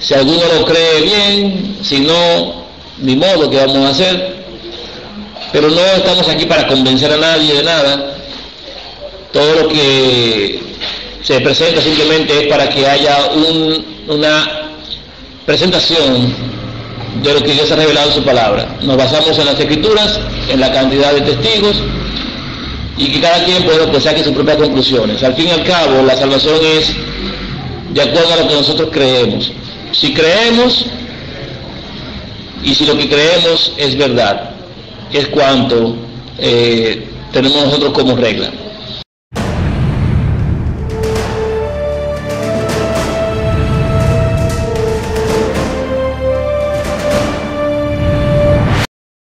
Si alguno lo cree bien, si no, ni modo, que vamos a hacer. Pero no estamos aquí para convencer a nadie de nada. Todo lo que se presenta simplemente es para que haya una presentación de lo que Dios ha revelado en su palabra. Nos basamos en las Escrituras, en la cantidad de testigos, y que cada quien pues saque sus propias conclusiones. Al fin y al cabo, la salvación es de acuerdo a lo que nosotros creemos. Si creemos, y si lo que creemos es verdad, es cuanto tenemos nosotros como regla.